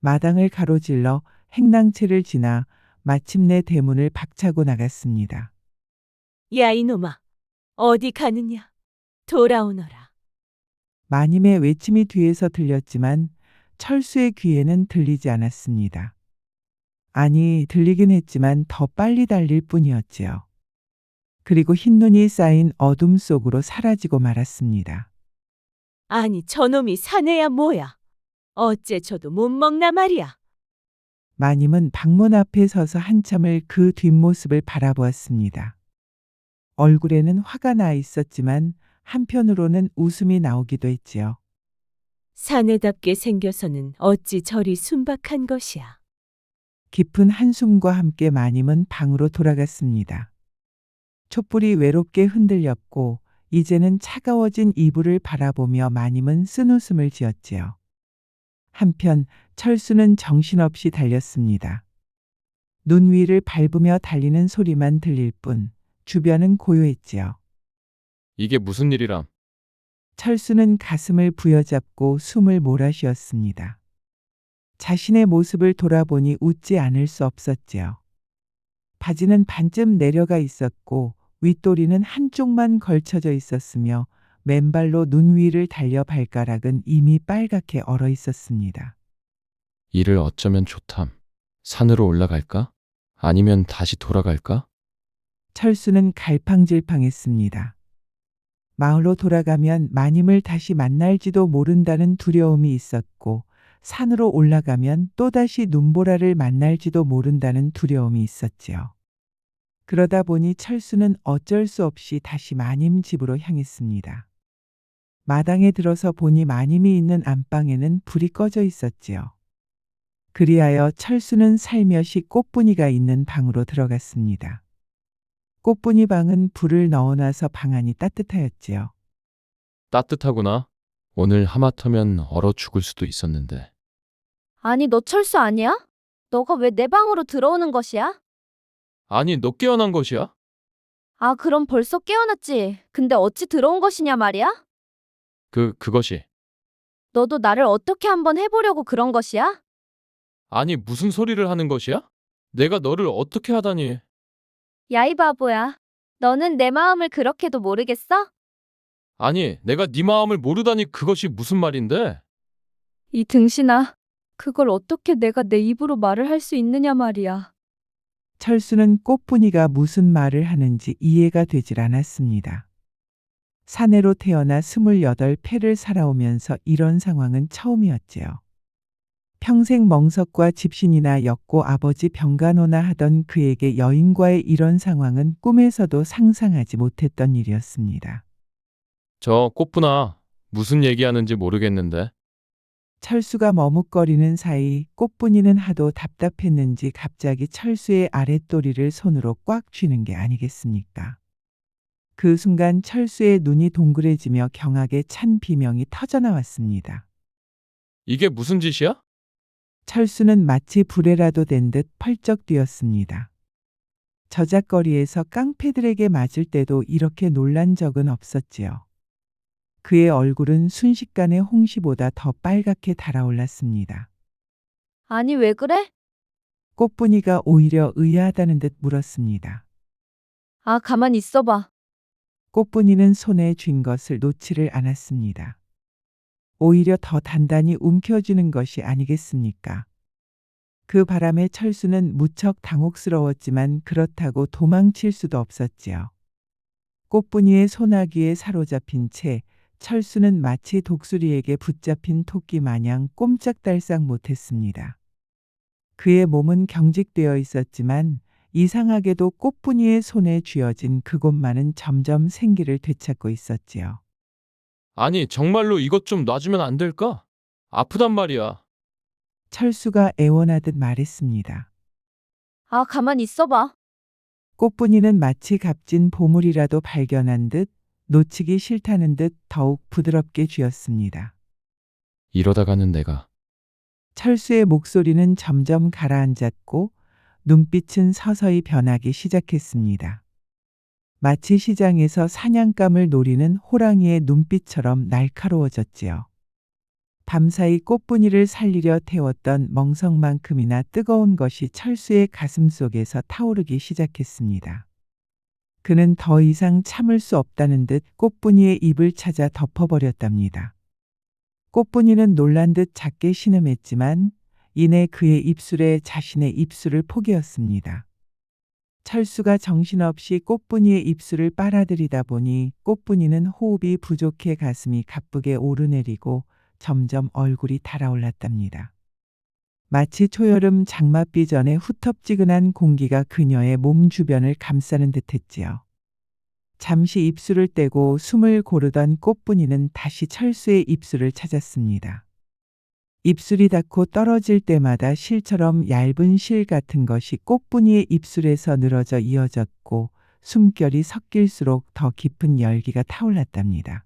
마당을 가로질러 행랑채를 지나 마침내 대문을 박차고 나갔습니다. 야 이놈아, 어디 가느냐? 돌아오너라. 마님의 외침이 뒤에서 들렸지만 철수의 귀에는 들리지 않았습니다. 아니, 들리긴 했지만 더 빨리 달릴 뿐이었지요. 그리고 흰눈이 쌓인 어둠 속으로 사라지고 말았습니다. 아니 저놈이 사내야 뭐야? 어째 저도 못 먹나 말이야. 마님은 방문 앞에 서서 한참을 그 뒷모습을 바라보았습니다. 얼굴에는 화가 나 있었지만 한편으로는 웃음이 나오기도 했지요. 사내답게 생겨서는 어찌 저리 순박한 것이야. 깊은 한숨과 함께 마님은 방으로 돌아갔습니다. 촛불이 외롭게 흔들렸고 이제는 차가워진 이불을 바라보며 마님은 쓴웃음을 지었지요. 한편 철수는 정신없이 달렸습니다. 눈 위를 밟으며 달리는 소리만 들릴 뿐 주변은 고요했지요. 이게 무슨 일이람? 철수는 가슴을 부여잡고 숨을 몰아쉬었습니다. 자신의 모습을 돌아보니 웃지 않을 수 없었지요. 바지는 반쯤 내려가 있었고 윗도리는 한쪽만 걸쳐져 있었으며 맨발로 눈 위를 달려 발가락은 이미 빨갛게 얼어 있었습니다. 일을 어쩌면 좋담. 산으로 올라갈까? 아니면 다시 돌아갈까? 철수는 갈팡질팡했습니다. 마을로 돌아가면 마님을 다시 만날지도 모른다는 두려움이 있었고 산으로 올라가면 또다시 눈보라를 만날지도 모른다는 두려움이 있었지요. 그러다 보니 철수는 어쩔 수 없이 다시 마님 집으로 향했습니다. 마당에 들어서 보니 마님이 있는 안방에는 불이 꺼져 있었지요. 그리하여 철수는 살며시 꽃분이가 있는 방으로 들어갔습니다. 꽃분이 방은 불을 넣어놔서 방 안이 따뜻하였지요. 따뜻하구나. 오늘 하마터면 얼어 죽을 수도 있었는데. 아니, 너 철수 아니야? 너가 왜 내 방으로 들어오는 것이야? 아니, 너 깨어난 것이야? 아, 그럼 벌써 깨어났지. 근데 어찌 들어온 것이냐 말이야? 그것이. 너도 나를 어떻게 한번 해보려고 그런 것이야? 아니, 무슨 소리를 하는 것이야? 내가 너를 어떻게 하다니. 야, 이 바보야. 너는 내 마음을 그렇게도 모르겠어? 아니, 내가 네 마음을 모르다니 그것이 무슨 말인데? 이 등신아, 그걸 어떻게 내가 내 입으로 말을 할 수 있느냐 말이야. 철수는 꽃분이가 무슨 말을 하는지 이해가 되질 않았습니다. 사내로 태어나 28패를 살아오면서 이런 상황은 처음이었지요. 평생 멍석과 집신이나 엮고 아버지 병간호나 하던 그에게 여인과의 이런 상황은 꿈에서도 상상하지 못했던 일이었습니다. 저 꽃분아, 무슨 얘기하는지 모르겠는데. 철수가 머뭇거리는 사이 꽃분이는 하도 답답했는지 갑자기 철수의 아랫도리를 손으로 꽉 쥐는 게 아니겠습니까? 그 순간 철수의 눈이 동그래지며 경악에 찬 비명이 터져나왔습니다. 이게 무슨 짓이야? 철수는 마치 불에라도 된 듯 펄쩍 뛰었습니다. 저작거리에서 깡패들에게 맞을 때도 이렇게 놀란 적은 없었지요. 그의 얼굴은 순식간에 홍시보다 더 빨갛게 달아올랐습니다. 아니, 왜 그래? 꽃분이가 오히려 의아하다는 듯 물었습니다. 아, 가만히 있어봐. 꽃분이는 손에 쥔 것을 놓지를 않았습니다. 오히려 더 단단히 움켜쥐는 것이 아니겠습니까? 그 바람에 철수는 무척 당혹스러웠지만 그렇다고 도망칠 수도 없었지요. 꽃분이의 소나기에 사로잡힌 채 철수는 마치 독수리에게 붙잡힌 토끼 마냥 꼼짝달싹 못했습니다. 그의 몸은 경직되어 있었지만 이상하게도 꽃분이의 손에 쥐어진 그곳만은 점점 생기를 되찾고 있었지요. 아니, 정말로 이것 좀 놔주면 안 될까? 아프단 말이야. 철수가 애원하듯 말했습니다. 아, 가만 있어봐. 꽃분이는 마치 값진 보물이라도 발견한 듯 놓치기 싫다는 듯 더욱 부드럽게 쥐었습니다. 이러다가는 내가. 철수의 목소리는 점점 가라앉았고 눈빛은 서서히 변하기 시작했습니다. 마치 시장에서 사냥감을 노리는 호랑이의 눈빛처럼 날카로워졌지요. 밤사이 꽃분이를 살리려 태웠던 멍석만큼이나 뜨거운 것이 철수의 가슴 속에서 타오르기 시작했습니다. 그는 더 이상 참을 수 없다는 듯 꽃분이의 입을 찾아 덮어버렸답니다. 꽃분이는 놀란 듯 작게 신음했지만 이내 그의 입술에 자신의 입술을 포개었습니다. 철수가 정신없이 꽃분이의 입술을 빨아들이다 보니 꽃분이는 호흡이 부족해 가슴이 가쁘게 오르내리고 점점 얼굴이 달아올랐답니다. 마치 초여름 장맛비 전에 후텁지근한 공기가 그녀의 몸 주변을 감싸는 듯했지요. 잠시 입술을 떼고 숨을 고르던 꽃분이는 다시 철수의 입술을 찾았습니다. 입술이 닿고 떨어질 때마다 실처럼 얇은 실 같은 것이 꽃분이의 입술에서 늘어져 이어졌고 숨결이 섞일수록 더 깊은 열기가 타올랐답니다.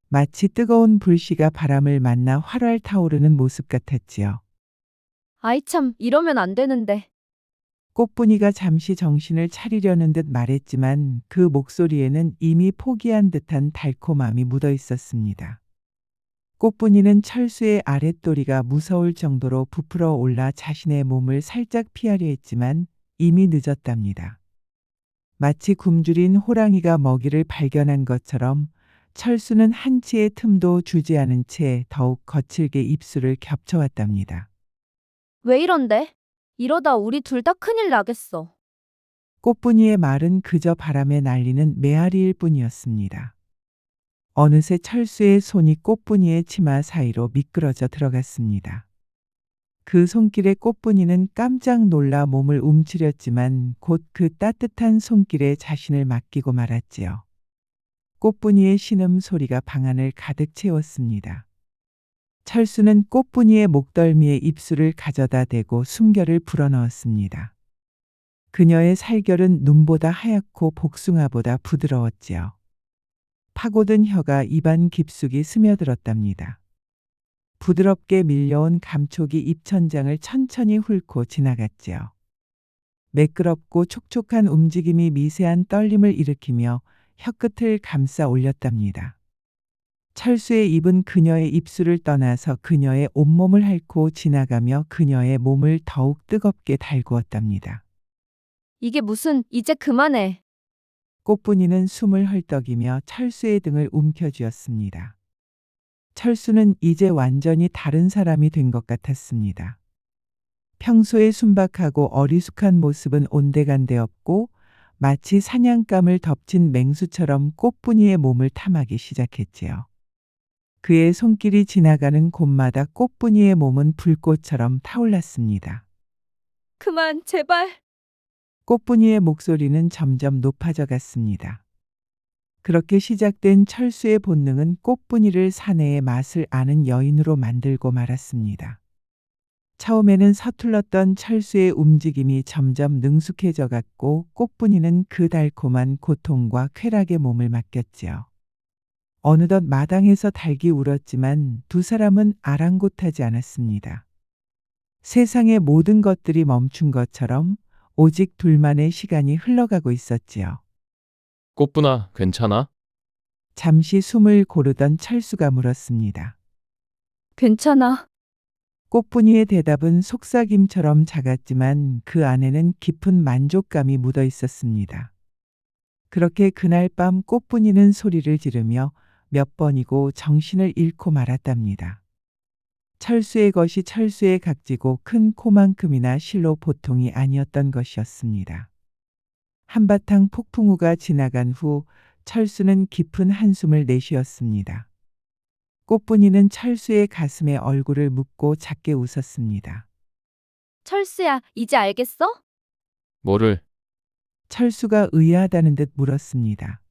마치 뜨거운 불씨가 바람을 만나 활활 타오르는 모습 같았지요. 아이 참, 이러면 안 되는데. 꽃분이가 잠시 정신을 차리려는 듯 말했지만 그 목소리에는 이미 포기한 듯한 달콤함이 묻어 있었습니다. 꽃분이는 철수의 아랫도리가 무서울 정도로 부풀어 올라 자신의 몸을 살짝 피하려 했지만 이미 늦었답니다. 마치 굶주린 호랑이가 먹이를 발견한 것처럼 철수는 한치의 틈도 주지 않은 채 더욱 거칠게 입술을 겹쳐왔답니다. 왜 이런데? 이러다 우리 둘 다 큰일 나겠어. 꽃분이의 말은 그저 바람에 날리는 메아리일 뿐이었습니다. 어느새 철수의 손이 꽃분이의 치마 사이로 미끄러져 들어갔습니다. 그 손길에 꽃분이는 깜짝 놀라 몸을 움츠렸지만 곧 그 따뜻한 손길에 자신을 맡기고 말았지요. 꽃분이의 신음 소리가 방 안을 가득 채웠습니다. 철수는 꽃분이의 목덜미에 입술을 가져다 대고 숨결을 불어넣었습니다. 그녀의 살결은 눈보다 하얗고 복숭아보다 부드러웠지요. 파고든 혀가 입안 깊숙이 스며들었답니다. 부드럽게 밀려온 감촉이 입천장을 천천히 훑고 지나갔지요. 매끄럽고 촉촉한 움직임이 미세한 떨림을 일으키며 혀끝을 감싸 올렸답니다. 철수의 입은 그녀의 입술을 떠나서 그녀의 온몸을 핥고 지나가며 그녀의 몸을 더욱 뜨겁게 달구었답니다. 이게 무슨, 이제 그만해. 꽃분이는 숨을 헐떡이며 철수의 등을 움켜쥐었습니다. 철수는 이제 완전히 다른 사람이 된 것 같았습니다. 평소의 순박하고 어리숙한 모습은 온데간데 없고 마치 사냥감을 덮친 맹수처럼 꽃분이의 몸을 탐하기 시작했지요. 그의 손길이 지나가는 곳마다 꽃분이의 몸은 불꽃처럼 타올랐습니다. 그만, 제발. 꽃분이의 목소리는 점점 높아져 갔습니다. 그렇게 시작된 철수의 본능은 꽃분이를 사내의 맛을 아는 여인으로 만들고 말았습니다. 처음에는 서툴렀던 철수의 움직임이 점점 능숙해져 갔고 꽃분이는 그 달콤한 고통과 쾌락의 몸을 맡겼지요. 어느덧 마당에서 닭이 울었지만 두 사람은 아랑곳하지 않았습니다. 세상의 모든 것들이 멈춘 것처럼 오직 둘만의 시간이 흘러가고 있었지요. 꽃분아, 괜찮아? 잠시 숨을 고르던 철수가 물었습니다. 괜찮아. 꽃분이의 대답은 속삭임처럼 작았지만 그 안에는 깊은 만족감이 묻어 있었습니다. 그렇게 그날 밤 꽃분이는 소리를 지르며 몇 번이고 정신을 잃고 말았답니다. 철수의 것이 철수의 각지고 큰 코만큼이나 실로 보통이 아니었던 것이었습니다. 한바탕 폭풍우가 지나간 후 철수는 깊은 한숨을 내쉬었습니다. 꽃분이는 철수의 가슴에 얼굴을 묻고 작게 웃었습니다. 철수야, 이제 알겠어? 뭐를? 철수가 의아하다는 듯 물었습니다.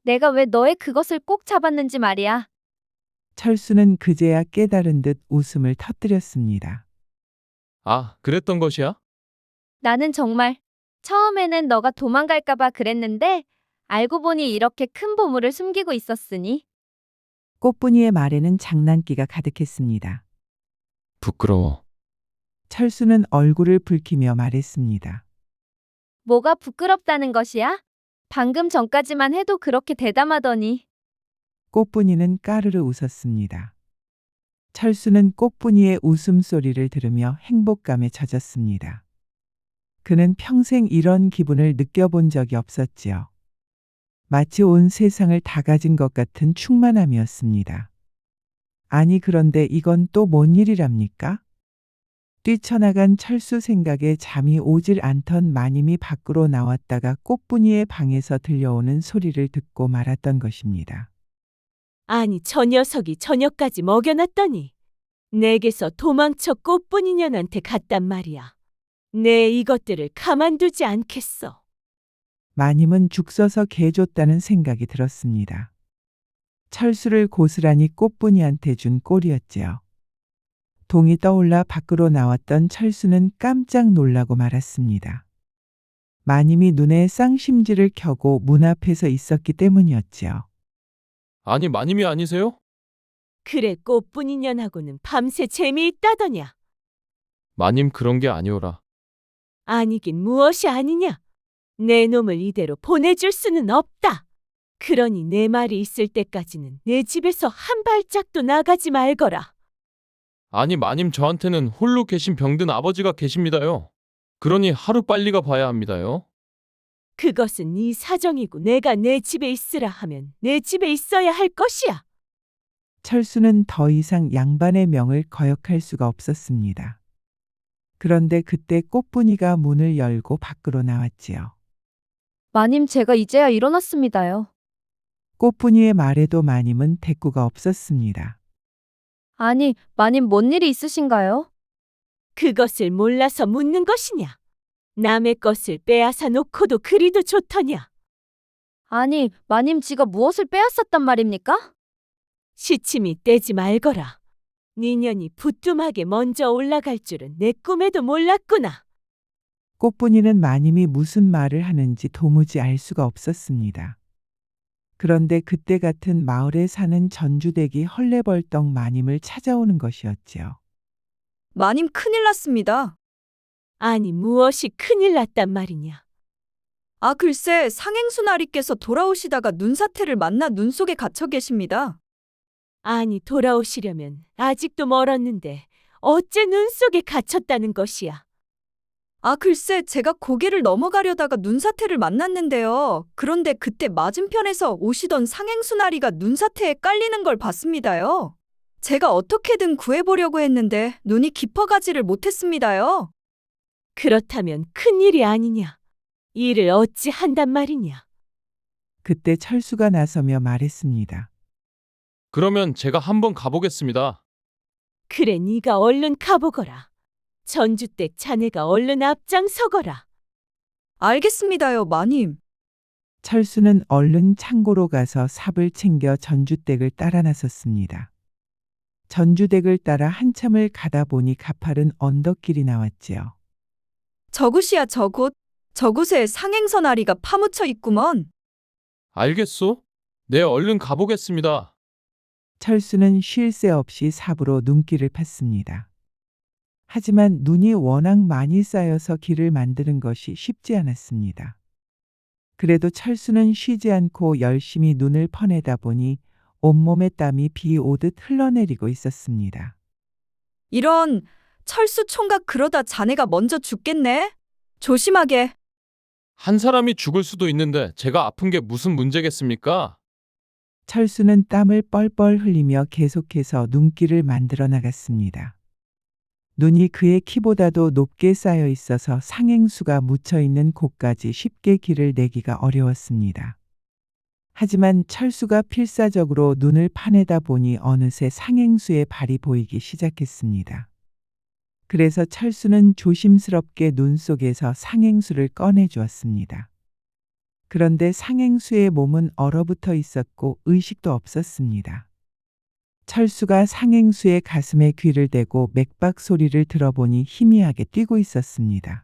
내가 왜 너의 그것을 꼭 잡았는지 말이야. 철수는 그제야 깨달은 듯 웃음을 터뜨렸습니다. 아, 그랬던 것이야? 나는 정말 처음에는 너가 도망갈까봐 그랬는데 알고 보니 이렇게 큰 보물을 숨기고 있었으니. 꽃분이의 말에는 장난기가 가득했습니다. 부끄러워. 철수는 얼굴을 붉히며 말했습니다. 뭐가 부끄럽다는 것이야? 방금 전까지만 해도 그렇게 대담하더니. 꽃분이는 까르르 웃었습니다. 철수는 꽃분이의 웃음소리를 들으며 행복감에 젖었습니다. 그는 평생 이런 기분을 느껴본 적이 없었지요. 마치 온 세상을 다 가진 것 같은 충만함이었습니다. 아니 그런데 이건 또 뭔 일이랍니까? 뛰쳐나간 철수 생각에 잠이 오질 않던 마님이 밖으로 나왔다가 꽃분이의 방에서 들려오는 소리를 듣고 말았던 것입니다. 아니 저 녀석이 저녁까지 먹여놨더니 내게서 도망쳐 꽃분이 년한테 갔단 말이야. 내 이것들을 가만두지 않겠어. 마님은 죽 써서 개 줬다는 생각이 들었습니다. 철수를 고스란히 꽃분이한테 준 꼴이었지요. 동이 떠올라 밖으로 나왔던 철수는 깜짝 놀라고 말았습니다. 마님이 눈에 쌍심지를 켜고 문 앞에서 있었기 때문이었지요. 아니, 마님이 아니세요? 그래 꽃분이 년하고는 밤새 재미있다더냐. 마님 그런 게 아니오라. 아니긴 무엇이 아니냐. 내 놈을 이대로 보내줄 수는 없다. 그러니 내 말이 있을 때까지는 내 집에서 한 발짝도 나가지 말거라. 아니, 마님 저한테는 홀로 계신 병든 아버지가 계십니다요. 그러니 하루 빨리 가 봐야 합니다요. 그것은 네 사정이고 내가 내 집에 있으라 하면 내 집에 있어야 할 것이야. 철수는 더 이상 양반의 명을 거역할 수가 없었습니다. 그런데 그때 꽃분이가 문을 열고 밖으로 나왔지요. 마님, 제가 이제야 일어났습니다요. 꽃분이의 말에도 마님은 대꾸가 없었습니다. 아니, 마님 뭔 일이 있으신가요? 그것을 몰라서 묻는 것이냐. 남의 것을 빼앗아 놓고도 그리도 좋더냐. 아니, 마님 지가 무엇을 빼앗았단 말입니까? 시침이 떼지 말거라. 니년이 부뚜막에 먼저 올라갈 줄은 내 꿈에도 몰랐구나. 꽃분이는 마님이 무슨 말을 하는지 도무지 알 수가 없었습니다. 그런데 그때 같은 마을에 사는 전주댁이 헐레벌떡 마님을 찾아오는 것이었지요. 마님 큰일 났습니다. 아니 무엇이 큰일 났단 말이냐. 아, 글쎄 상행수나리께서 돌아오시다가 눈사태를 만나 눈 속에 갇혀 계십니다. 아니 돌아오시려면 아직도 멀었는데 어째 눈 속에 갇혔다는 것이야. 아, 글쎄 제가 고개를 넘어가려다가 눈사태를 만났는데요. 그런데 그때 맞은편에서 오시던 상행수나리가 눈사태에 깔리는 걸 봤습니다요. 제가 어떻게든 구해보려고 했는데 눈이 깊어가지를 못했습니다요. 그렇다면 큰일이 아니냐. 일을 어찌 한단 말이냐. 그때 철수가 나서며 말했습니다. 그러면 제가 한번 가보겠습니다. 그래 네가 얼른 가보거라. 전주댁 자네가 얼른 앞장서거라. 알겠습니다요, 마님. 철수는 얼른 창고로 가서 삽을 챙겨 전주댁을 따라 나섰습니다. 전주댁을 따라 한참을 가다 보니 가파른 언덕길이 나왔지요. 저곳이야 저곳. 저곳에 상행선아리가 파묻혀 있구먼. 알겠소? 네, 얼른 가보겠습니다. 철수는 쉴 새 없이 삽으로 눈길을 팠습니다. 하지만 눈이 워낙 많이 쌓여서 길을 만드는 것이 쉽지 않았습니다. 그래도 철수는 쉬지 않고 열심히 눈을 퍼내다 보니 온몸에 땀이 비 오듯 흘러내리고 있었습니다. 이런, 철수 총각 그러다 자네가 먼저 죽겠네. 조심하게. 한 사람이 죽을 수도 있는데 제가 아픈 게 무슨 문제겠습니까? 철수는 땀을 뻘뻘 흘리며 계속해서 눈길을 만들어 나갔습니다. 눈이 그의 키보다도 높게 쌓여 있어서 상행수가 묻혀 있는 곳까지 쉽게 길을 내기가 어려웠습니다. 하지만 철수가 필사적으로 눈을 파내다 보니 어느새 상행수의 발이 보이기 시작했습니다. 그래서 철수는 조심스럽게 눈 속에서 상행수를 꺼내 주었습니다. 그런데 상행수의 몸은 얼어붙어 있었고 의식도 없었습니다. 철수가 상행수의 가슴에 귀를 대고 맥박 소리를 들어보니 희미하게 뛰고 있었습니다.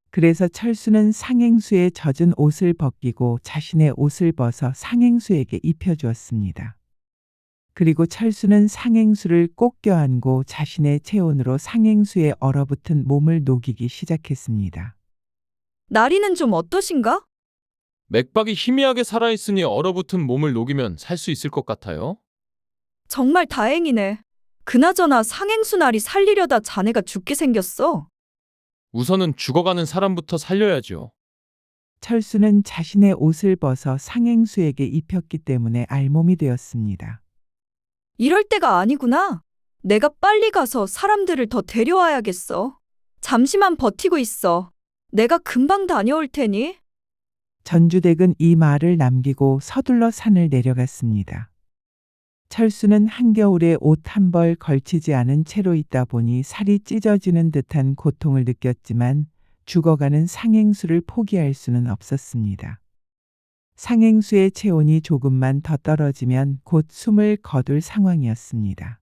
그래서 철수는 상행수의 젖은 옷을 벗기고 자신의 옷을 벗어 상행수에게 입혀주었습니다. 그리고 철수는 상행수를 꼭 껴안고 자신의 체온으로 상행수의 얼어붙은 몸을 녹이기 시작했습니다. 나리는 좀 어떠신가? 맥박이 희미하게 살아있으니 얼어붙은 몸을 녹이면 살 수 있을 것 같아요. 정말 다행이네. 그나저나 상행수 나리 살리려다 자네가 죽게 생겼어. 우선은 죽어가는 사람부터 살려야죠. 철수는 자신의 옷을 벗어 상행수에게 입혔기 때문에 알몸이 되었습니다. 이럴 때가 아니구나. 내가 빨리 가서 사람들을 더 데려와야겠어. 잠시만 버티고 있어. 내가 금방 다녀올 테니. 전주댁은 이 말을 남기고 서둘러 산을 내려갔습니다. 철수는 한겨울에 옷 한 벌 걸치지 않은 채로 있다 보니 살이 찢어지는 듯한 고통을 느꼈지만 죽어가는 상행수를 포기할 수는 없었습니다. 상행수의 체온이 조금만 더 떨어지면 곧 숨을 거둘 상황이었습니다.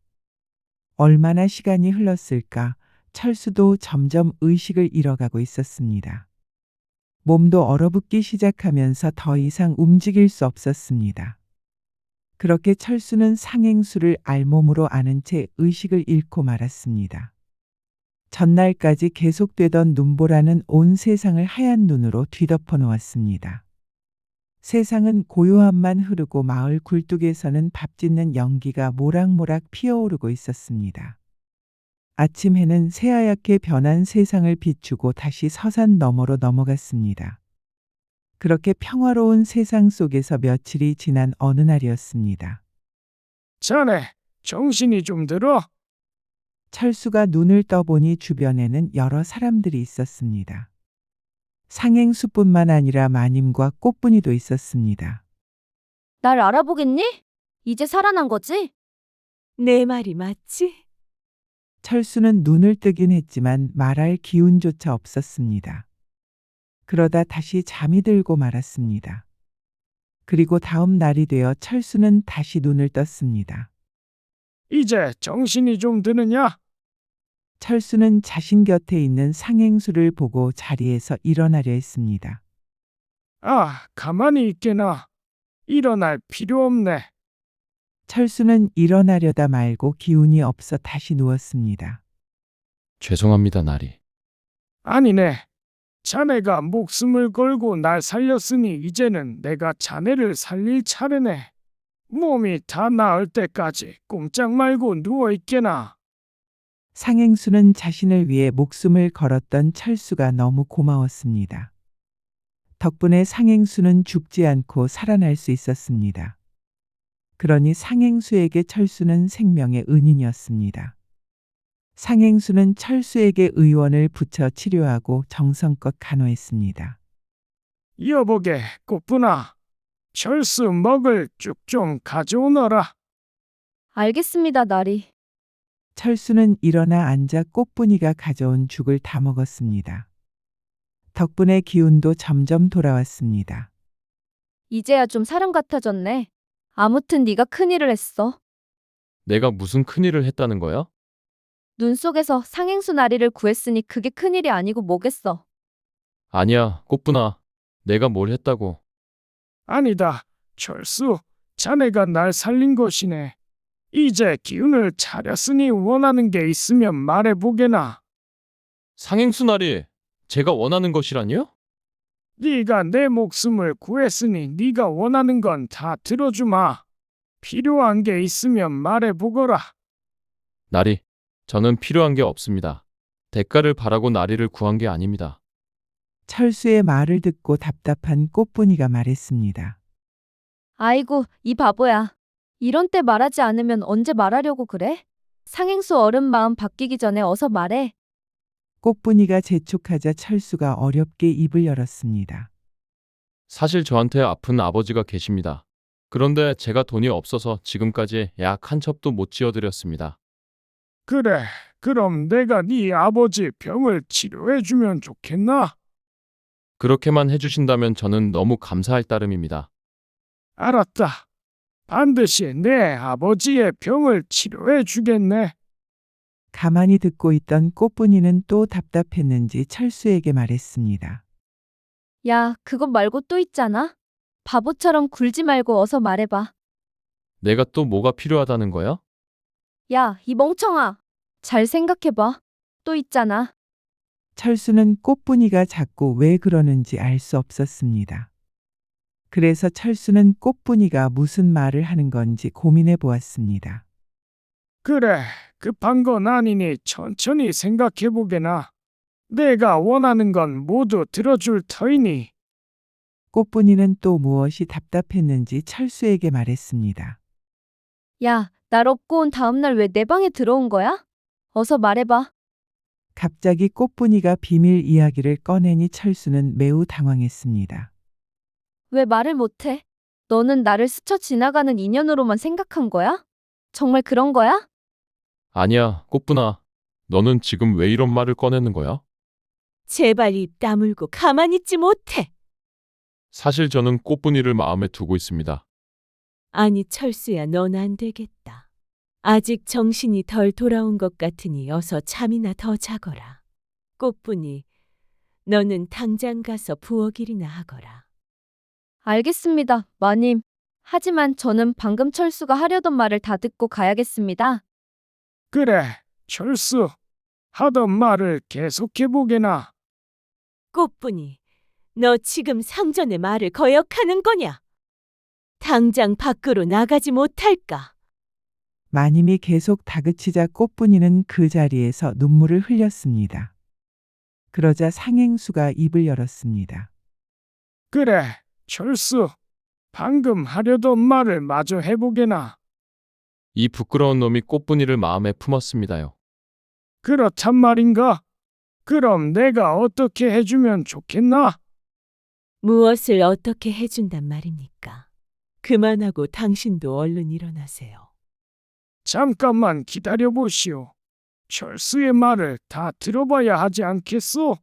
얼마나 시간이 흘렀을까? 철수도 점점 의식을 잃어가고 있었습니다. 몸도 얼어붙기 시작하면서 더 이상 움직일 수 없었습니다. 그렇게 철수는 상행수를 알몸으로 안은 채 의식을 잃고 말았습니다. 전날까지 계속되던 눈보라는 온 세상을 하얀 눈으로 뒤덮어 놓았습니다. 세상은 고요함만 흐르고 마을 굴뚝에서는 밥 짓는 연기가 모락모락 피어오르고 있었습니다. 아침 해는 새하얗게 변한 세상을 비추고 다시 서산 너머로 넘어갔습니다. 그렇게 평화로운 세상 속에서 며칠이 지난 어느 날이었습니다. 자네, 정신이 좀 들어? 철수가 눈을 떠보니 주변에는 여러 사람들이 있었습니다. 상행수뿐만 아니라 마님과 꽃분이도 있었습니다. 날 알아보겠니? 이제 살아난 거지? 내 말이 맞지? 철수는 눈을 뜨긴 했지만 말할 기운조차 없었습니다. 그러다 다시 잠이 들고 말았습니다. 그리고 다음 날이 되어 철수는 다시 눈을 떴습니다. 이제 정신이 좀 드느냐? 철수는 자신 곁에 있는 상행수를 보고 자리에서 일어나려 했습니다. 아, 가만히 있게나. 일어날 필요 없네. 철수는 일어나려다 말고 기운이 없어 다시 누웠습니다. 죄송합니다, 나리. 아니네. 자네가 목숨을 걸고 날 살렸으니 이제는 내가 자네를 살릴 차례네. 몸이 다 나을 때까지 꼼짝 말고 누워있게나. 상행수는 자신을 위해 목숨을 걸었던 철수가 너무 고마웠습니다. 덕분에 상행수는 죽지 않고 살아날 수 있었습니다. 그러니 상행수에게 철수는 생명의 은인이었습니다. 상행수는 철수에게 의원을 붙여 치료하고 정성껏 간호했습니다. 여보게, 꽃분아. 철수 먹을 죽 좀 가져오너라. 알겠습니다, 나리. 철수는 일어나 앉아 꽃분이가 가져온 죽을 다 먹었습니다. 덕분에 기운도 점점 돌아왔습니다. 이제야 좀 사람 같아졌네. 아무튼 네가 큰일을 했어. 내가 무슨 큰일을 했다는 거야? 눈 속에서 상행수 나리를 구했으니 그게 큰일이 아니고 뭐겠어. 아니야, 꽃분아. 내가 뭘 했다고. 아니다. 철수, 자네가 날 살린 것이네. 이제 기운을 차렸으니 원하는 게 있으면 말해보게나. 상행수 나리, 제가 원하는 것이라니요? 네가 내 목숨을 구했으니 네가 원하는 건 다 들어주마. 필요한 게 있으면 말해보거라. 나리, 저는 필요한 게 없습니다. 대가를 바라고 나리를 구한 게 아닙니다. 철수의 말을 듣고 답답한 꽃분이가 말했습니다. 아이고, 이 바보야. 이런 때 말하지 않으면 언제 말하려고 그래? 상행수 어른 마음 바뀌기 전에 어서 말해. 꽃분이가 재촉하자 철수가 어렵게 입을 열었습니다. 사실 저한테 아픈 아버지가 계십니다. 그런데 제가 돈이 없어서 지금까지 약 한 첩도 못 지어드렸습니다. 그래, 그럼 내가 네 아버지 병을 치료해주면 좋겠나? 그렇게만 해주신다면 저는 너무 감사할 따름입니다. 알았다. 반드시 내 아버지의 병을 치료해주겠네. 가만히 듣고 있던 꽃분이는 또 답답했는지 철수에게 말했습니다. 야, 그것 말고 또 있잖아. 바보처럼 굴지 말고 어서 말해봐. 내가 또 뭐가 필요하다는 거야? 야, 이 멍청아. 잘 생각해봐. 또 있잖아. 철수는 꽃분이가 자꾸 왜 그러는지 알 수 없었습니다. 그래서 철수는 꽃분이가 무슨 말을 하는 건지 고민해 보았습니다. 그래, 급한 건 아니니 천천히 생각해보게나. 내가 원하는 건 모두 들어줄 터이니. 꽃분이는 또 무엇이 답답했는지 철수에게 말했습니다. 야, 날 업고 온 다음날 왜 내 방에 들어온 거야? 어서 말해봐. 갑자기 꽃분이가 비밀 이야기를 꺼내니 철수는 매우 당황했습니다. 왜 말을 못해? 너는 나를 스쳐 지나가는 인연으로만 생각한 거야? 정말 그런 거야? 아니야, 꽃분아. 너는 지금 왜 이런 말을 꺼내는 거야? 제발 입 다물고 가만히 있지 못해. 사실 저는 꽃분이를 마음에 두고 있습니다. 아니 철수야, 넌 안 되겠다. 아직 정신이 덜 돌아온 것 같으니 어서 잠이나 더 자거라. 꽃분이, 너는 당장 가서 부엌일이나 하거라. 알겠습니다, 마님. 하지만 저는 방금 철수가 하려던 말을 다 듣고 가야겠습니다. 그래, 철수. 하던 말을 계속해보게나. 꽃분이, 너 지금 상전의 말을 거역하는 거냐? 당장 밖으로 나가지 못할까? 마님이 계속 다그치자 꽃분이는 그 자리에서 눈물을 흘렸습니다. 그러자 상행수가 입을 열었습니다. 그래, 철수. 방금 하려던 말을 마저 해보게나. 이 부끄러운 놈이 꽃분이를 마음에 품었습니다요. 그렇단 말인가? 그럼 내가 어떻게 해주면 좋겠나? 무엇을 어떻게 해준단 말입니까? 그만하고 당신도 얼른 일어나세요. 잠깐만 기다려보시오. 철수의 말을 다 들어봐야 하지 않겠소?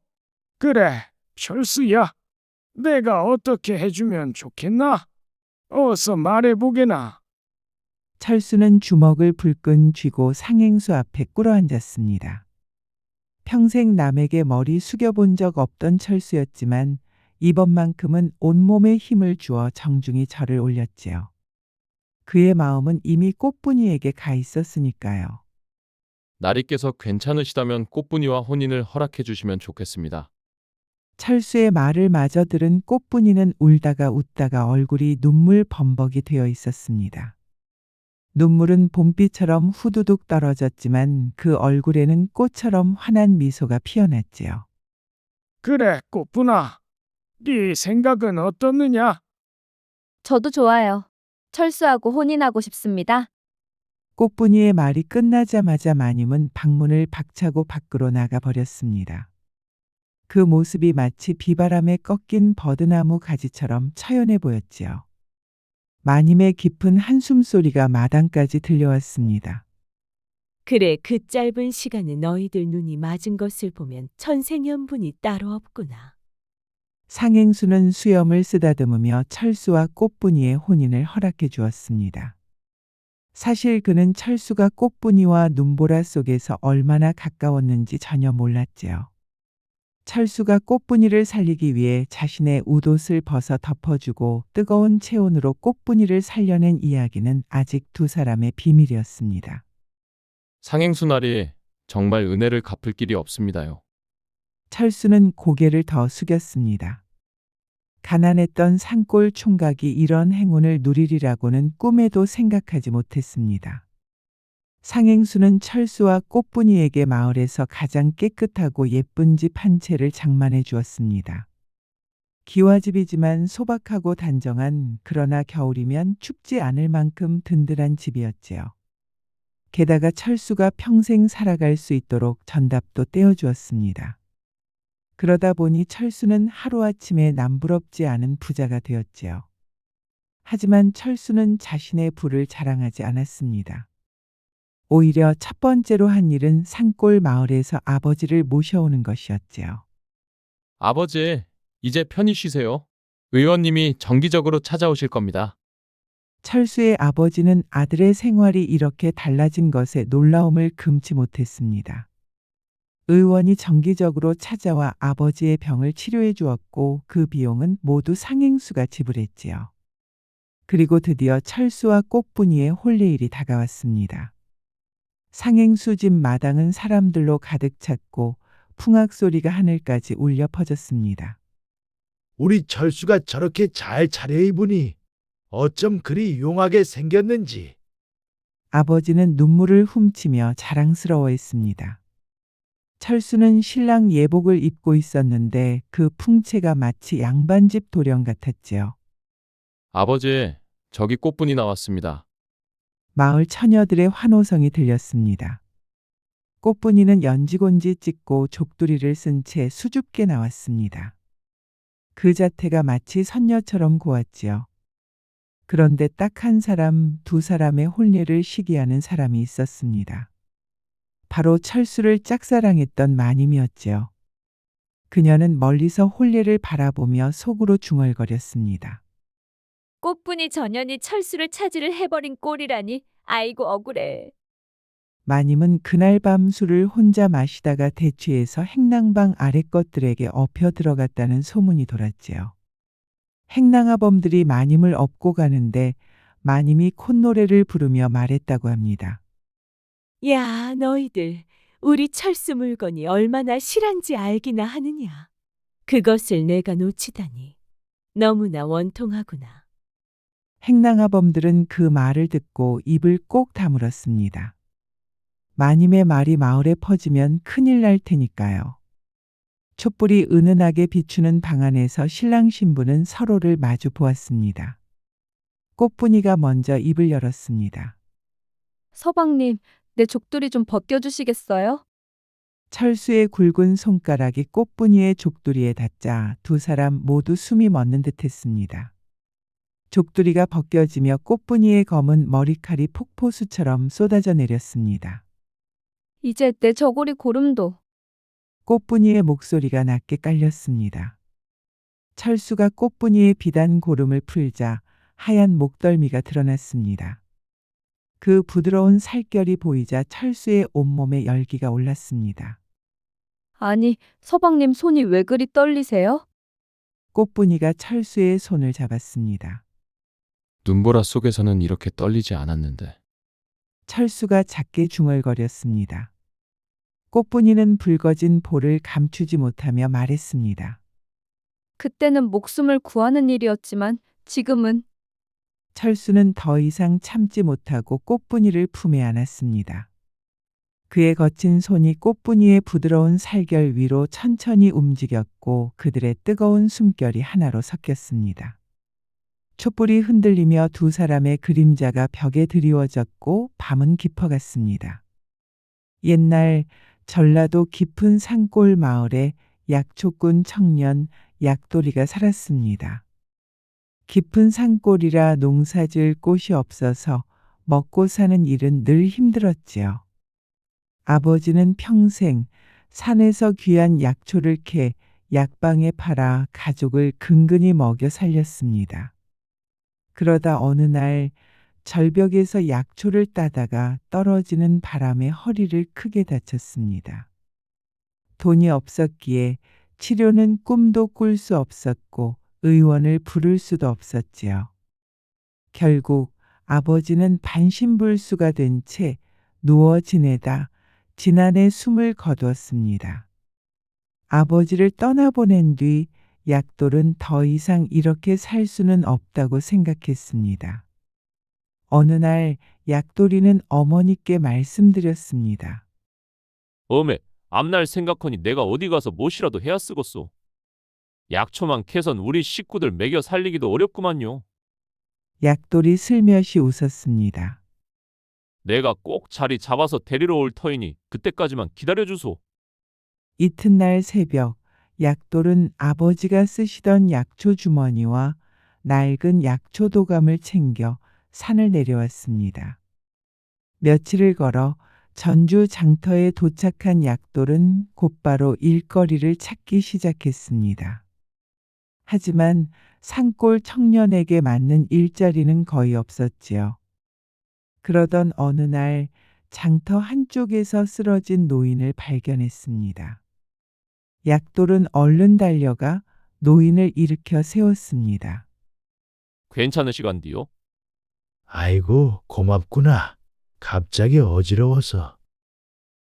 그래, 철수야. 내가 어떻게 해주면 좋겠나? 어서 말해보게나. 철수는 주먹을 불끈 쥐고 상행수 앞에 꿇어앉았습니다. 평생 남에게 머리 숙여본 적 없던 철수였지만 이번만큼은 온몸에 힘을 주어 정중히 절을 올렸지요. 그의 마음은 이미 꽃분이에게 가 있었으니까요. 나리께서 괜찮으시다면 꽃분이와 혼인을 허락해 주시면 좋겠습니다. 철수의 말을 마저 들은 꽃분이는 울다가 웃다가 얼굴이 눈물 범벅이 되어 있었습니다. 눈물은 봄비처럼 후두둑 떨어졌지만 그 얼굴에는 꽃처럼 환한 미소가 피어났지요. 그래, 꽃분아. 네 생각은 어떻느냐? 저도 좋아요. 철수하고 혼인하고 싶습니다. 꽃분이의 말이 끝나자마자 마님은 방문을 박차고 밖으로 나가 버렸습니다. 그 모습이 마치 비바람에 꺾인 버드나무 가지처럼 처연해 보였지요. 마님의 깊은 한숨 소리가 마당까지 들려왔습니다. 그래, 그 짧은 시간에 너희들 눈이 맞은 것을 보면 천생연분이 따로 없구나. 상행수는 수염을 쓰다듬으며 철수와 꽃분이의 혼인을 허락해 주었습니다. 사실 그는 철수가 꽃분이와 눈보라 속에서 얼마나 가까웠는지 전혀 몰랐지요. 철수가 꽃분이를 살리기 위해 자신의 웃옷을 벗어 덮어주고 뜨거운 체온으로 꽃분이를 살려낸 이야기는 아직 두 사람의 비밀이었습니다. 상행수 나리 정말 은혜를 갚을 길이 없습니다요. 철수는 고개를 더 숙였습니다. 가난했던 산골 총각이 이런 행운을 누리리라고는 꿈에도 생각하지 못했습니다. 상행수는 철수와 꽃분이에게 마을에서 가장 깨끗하고 예쁜 집 한 채를 장만해 주었습니다. 기와집이지만 소박하고 단정한, 그러나 겨울이면 춥지 않을 만큼 든든한 집이었지요. 게다가 철수가 평생 살아갈 수 있도록 전답도 떼어주었습니다. 그러다 보니 철수는 하루아침에 남부럽지 않은 부자가 되었지요. 하지만 철수는 자신의 부를 자랑하지 않았습니다. 오히려 첫 번째로 한 일은 산골 마을에서 아버지를 모셔오는 것이었지요. 아버지, 이제 편히 쉬세요. 의원님이 정기적으로 찾아오실 겁니다. 철수의 아버지는 아들의 생활이 이렇게 달라진 것에 놀라움을 금치 못했습니다. 의원이 정기적으로 찾아와 아버지의 병을 치료해 주었고 그 비용은 모두 상행수가 지불했지요. 그리고 드디어 철수와 꽃분이의 혼례일이 다가왔습니다. 상행수 집 마당은 사람들로 가득 찼고 풍악 소리가 하늘까지 울려 퍼졌습니다. 우리 철수가 저렇게 잘 차려입으니 어쩜 그리 용하게 생겼는지. 아버지는 눈물을 훔치며 자랑스러워했습니다. 철수는 신랑 예복을 입고 있었는데 그 풍채가 마치 양반집 도령 같았지요. 아버지, 저기 꽃분이 나왔습니다. 마을 처녀들의 환호성이 들렸습니다. 꽃분이는 연지곤지 찍고 족두리를 쓴 채 수줍게 나왔습니다. 그 자태가 마치 선녀처럼 고왔지요. 그런데 딱 한 사람, 두 사람의 혼례를 시기하는 사람이 있었습니다. 바로 철수를 짝사랑했던 마님이었지요. 그녀는 멀리서 혼례를 바라보며 속으로 중얼거렸습니다. 꽃분이 전연이 철수를 차지를 해버린 꼴이라니 아이고 억울해. 마님은 그날 밤 술을 혼자 마시다가 대취해서 행랑방 아래 것들에게 업혀 들어갔다는 소문이 돌았지요. 행랑아범들이 마님을 업고 가는데 마님이 콧노래를 부르며 말했다고 합니다. 야, 너희들 우리 철수 물건이 얼마나 실한지 알기나 하느냐. 그것을 내가 놓치다니 너무나 원통하구나. 행랑아범들은 그 말을 듣고 입을 꼭 다물었습니다. 마님의 말이 마을에 퍼지면 큰일 날 테니까요. 촛불이 은은하게 비추는 방 안에서 신랑 신부는 서로를 마주 보았습니다. 꽃분이가 먼저 입을 열었습니다. 서방님, 내 족두리 좀 벗겨주시겠어요? 철수의 굵은 손가락이 꽃분이의 족두리에 닿자 두 사람 모두 숨이 멎는 듯했습니다. 족두리가 벗겨지며 꽃분이의 검은 머리칼이 폭포수처럼 쏟아져 내렸습니다. 이제 내 저고리 고름도. 꽃분이의 목소리가 낮게 깔렸습니다. 철수가 꽃분이의 비단 고름을 풀자 하얀 목덜미가 드러났습니다. 그 부드러운 살결이 보이자 철수의 온몸에 열기가 올랐습니다. 아니, 서방님 손이 왜 그리 떨리세요? 꽃분이가 철수의 손을 잡았습니다. 눈보라 속에서는 이렇게 떨리지 않았는데. 철수가 작게 중얼거렸습니다. 꽃분이는 붉어진 볼을 감추지 못하며 말했습니다. 그때는 목숨을 구하는 일이었지만 지금은. 철수는 더 이상 참지 못하고 꽃분이를 품에 안았습니다. 그의 거친 손이 꽃분이의 부드러운 살결 위로 천천히 움직였고 그들의 뜨거운 숨결이 하나로 섞였습니다. 촛불이 흔들리며 두 사람의 그림자가 벽에 드리워졌고 밤은 깊어갔습니다. 옛날 전라도 깊은 산골 마을에 약초꾼 청년 약돌이가 살았습니다. 깊은 산골이라 농사지을 곳이 없어서 먹고 사는 일은 늘 힘들었지요. 아버지는 평생 산에서 귀한 약초를 캐 약방에 팔아 가족을 근근히 먹여 살렸습니다. 그러다 어느 날 절벽에서 약초를 따다가 떨어지는 바람에 허리를 크게 다쳤습니다. 돈이 없었기에 치료는 꿈도 꿀 수 없었고 의원을 부를 수도 없었지요. 결국 아버지는 반신불수가 된 채 누워 지내다 지난해 숨을 거두었습니다. 아버지를 떠나보낸 뒤 약돌은 더 이상 이렇게 살 수는 없다고 생각했습니다. 어느 날 약돌이는 어머니께 말씀드렸습니다. 어메, 앞날 생각하니 내가 어디 가서 무엇이라도 해야 쓰겠소. 약초만 캐선 우리 식구들 먹여 살리기도 어렵구만요. 약돌이 슬며시 웃었습니다. 내가 꼭 자리 잡아서 데리러 올 터이니 그때까지만 기다려주소. 이튿날 새벽 약돌은 아버지가 쓰시던 약초 주머니와 낡은 약초 도감을 챙겨 산을 내려왔습니다. 며칠을 걸어 전주 장터에 도착한 약돌은 곧바로 일거리를 찾기 시작했습니다. 하지만 산골 청년에게 맞는 일자리는 거의 없었지요. 그러던 어느 날 장터 한쪽에서 쓰러진 노인을 발견했습니다. 약돌은 얼른 달려가 노인을 일으켜 세웠습니다. 괜찮으시간디요? 아이고, 고맙구나. 갑자기 어지러워서.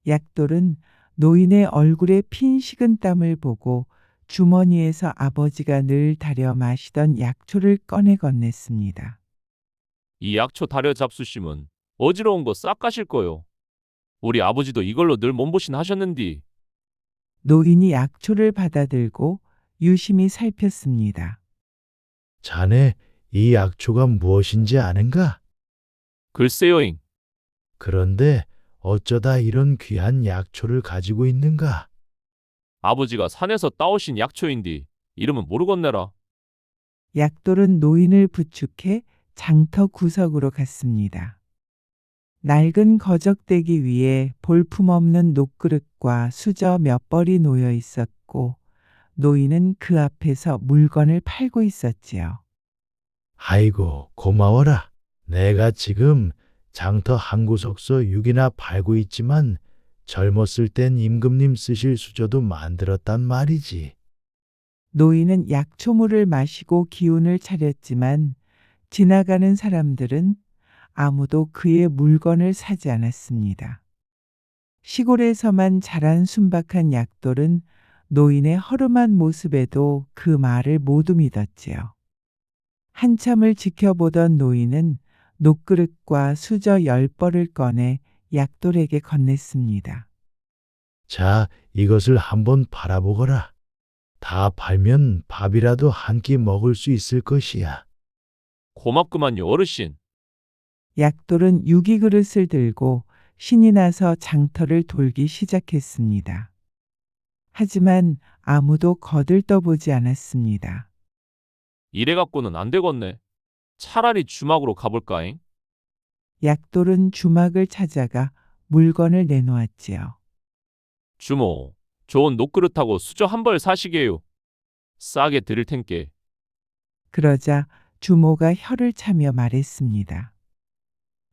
약돌은 노인의 얼굴에 핀 식은땀을 보고 주머니에서 아버지가 늘 다려 마시던 약초를 꺼내 건넸습니다. 이 약초 다려 잡수심은 어지러운 거 싹 가실 거요. 우리 아버지도 이걸로 늘 몸보신 하셨는디. 노인이 약초를 받아들고 유심히 살폈습니다. 자네, 이 약초가 무엇인지 아는가? 글쎄요잉. 그런데 어쩌다 이런 귀한 약초를 가지고 있는가? 아버지가 산에서 따오신 약초인디 이름은 모르겠네라. 약돌은 노인을 부축해 장터 구석으로 갔습니다. 낡은 거적대기 위에 볼품없는 녹그릇과 수저 몇 벌이 놓여 있었고 노인은 그 앞에서 물건을 팔고 있었지요. 아이고, 고마워라. 내가 지금 장터 한 구석서 6이나 팔고 있지만 젊었을 땐 임금님 쓰실 수저도 만들었단 말이지. 노인은 약초물을 마시고 기운을 차렸지만 지나가는 사람들은 아무도 그의 물건을 사지 않았습니다. 시골에서만 자란 순박한 약돌은 노인의 허름한 모습에도 그 말을 모두 믿었지요. 한참을 지켜보던 노인은 녹그릇과 수저 10벌을 꺼내 약돌에게 건넸습니다. 자, 이것을 한번 팔아보거라. 다 팔면 밥이라도 한 끼 먹을 수 있을 것이야. 고맙구만요, 어르신. 약돌은 유기그릇을 들고 신이 나서 장터를 돌기 시작했습니다. 하지만 아무도 거들떠보지 않았습니다. 이래 갖고는 안 되겠네. 차라리 주막으로 가볼까잉? 약돌은 주막을 찾아가 물건을 내놓았지요. 주모, 좋은 녹그릇하고 수저 한 벌 사시게요. 싸게 드릴 텐께. 그러자 주모가 혀를 차며 말했습니다.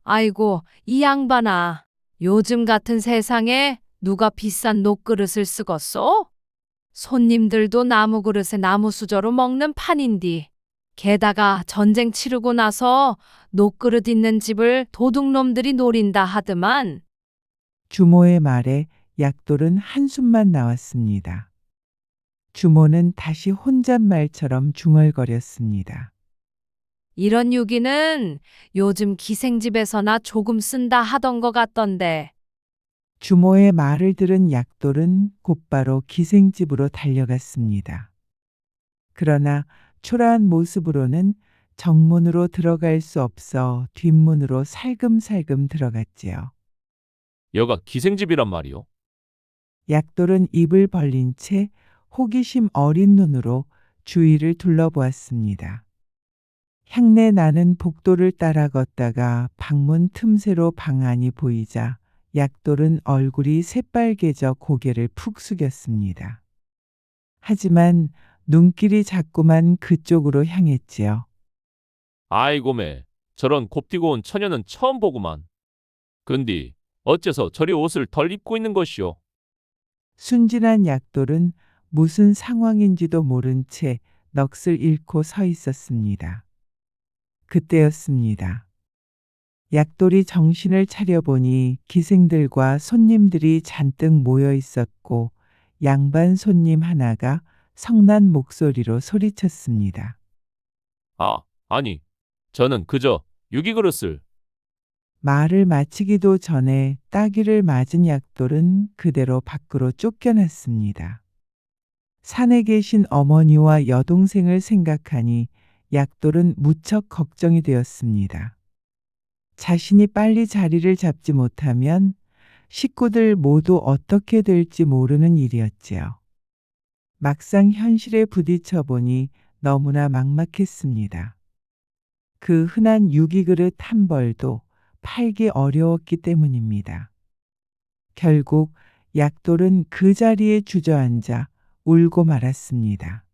아이고, 이 양반아. 요즘 같은 세상에 누가 비싼 녹그릇을 쓰겄소? 손님들도 나무 그릇에 나무 수저로 먹는 판인디. 게다가 전쟁 치르고 나서 녹그릇 있는 집을 도둑놈들이 노린다 하드만. 주모의 말에 약돌은 한숨만 나왔습니다. 주모는 다시 혼잣말처럼 중얼거렸습니다. 이런 유기는 요즘 기생집에서나 조금 쓴다 하던 것 같던데. 주모의 말을 들은 약돌은 곧바로 기생집으로 달려갔습니다. 그러나 초라한 모습으로는 정문으로 들어갈 수 없어 뒷문으로 살금살금 들어갔지요. 여가 기생집이란 말이요. 약돌은 입을 벌린 채 호기심 어린 눈으로 주위를 둘러보았습니다. 향내 나는 복도를 따라 걷다가 방문 틈새로 방 안이 보이자 약돌은 얼굴이 새빨개져 고개를 푹 숙였습니다. 하지만 눈길이 자꾸만 그쪽으로 향했지요. 아이고매, 저런 곱디고 온 처녀는 처음 보구만. 근디, 어째서 저리 옷을 덜 입고 있는 것이오? 순진한 약돌은 무슨 상황인지도 모른 채 넋을 잃고 서 있었습니다. 그때였습니다. 약돌이 정신을 차려보니 기생들과 손님들이 잔뜩 모여 있었고 양반 손님 하나가 성난 목소리로 소리쳤습니다. 아니, 저는 그저 유기그릇을. 말을 마치기도 전에 따귀를 맞은 약돌은 그대로 밖으로 쫓겨났습니다. 산에 계신 어머니와 여동생을 생각하니 약돌은 무척 걱정이 되었습니다. 자신이 빨리 자리를 잡지 못하면 식구들 모두 어떻게 될지 모르는 일이었지요. 막상 현실에 부딪혀 보니 너무나 막막했습니다. 그 흔한 유기그릇 한 벌도 팔기 어려웠기 때문입니다. 결국 약돌은 그 자리에 주저앉아 울고 말았습니다.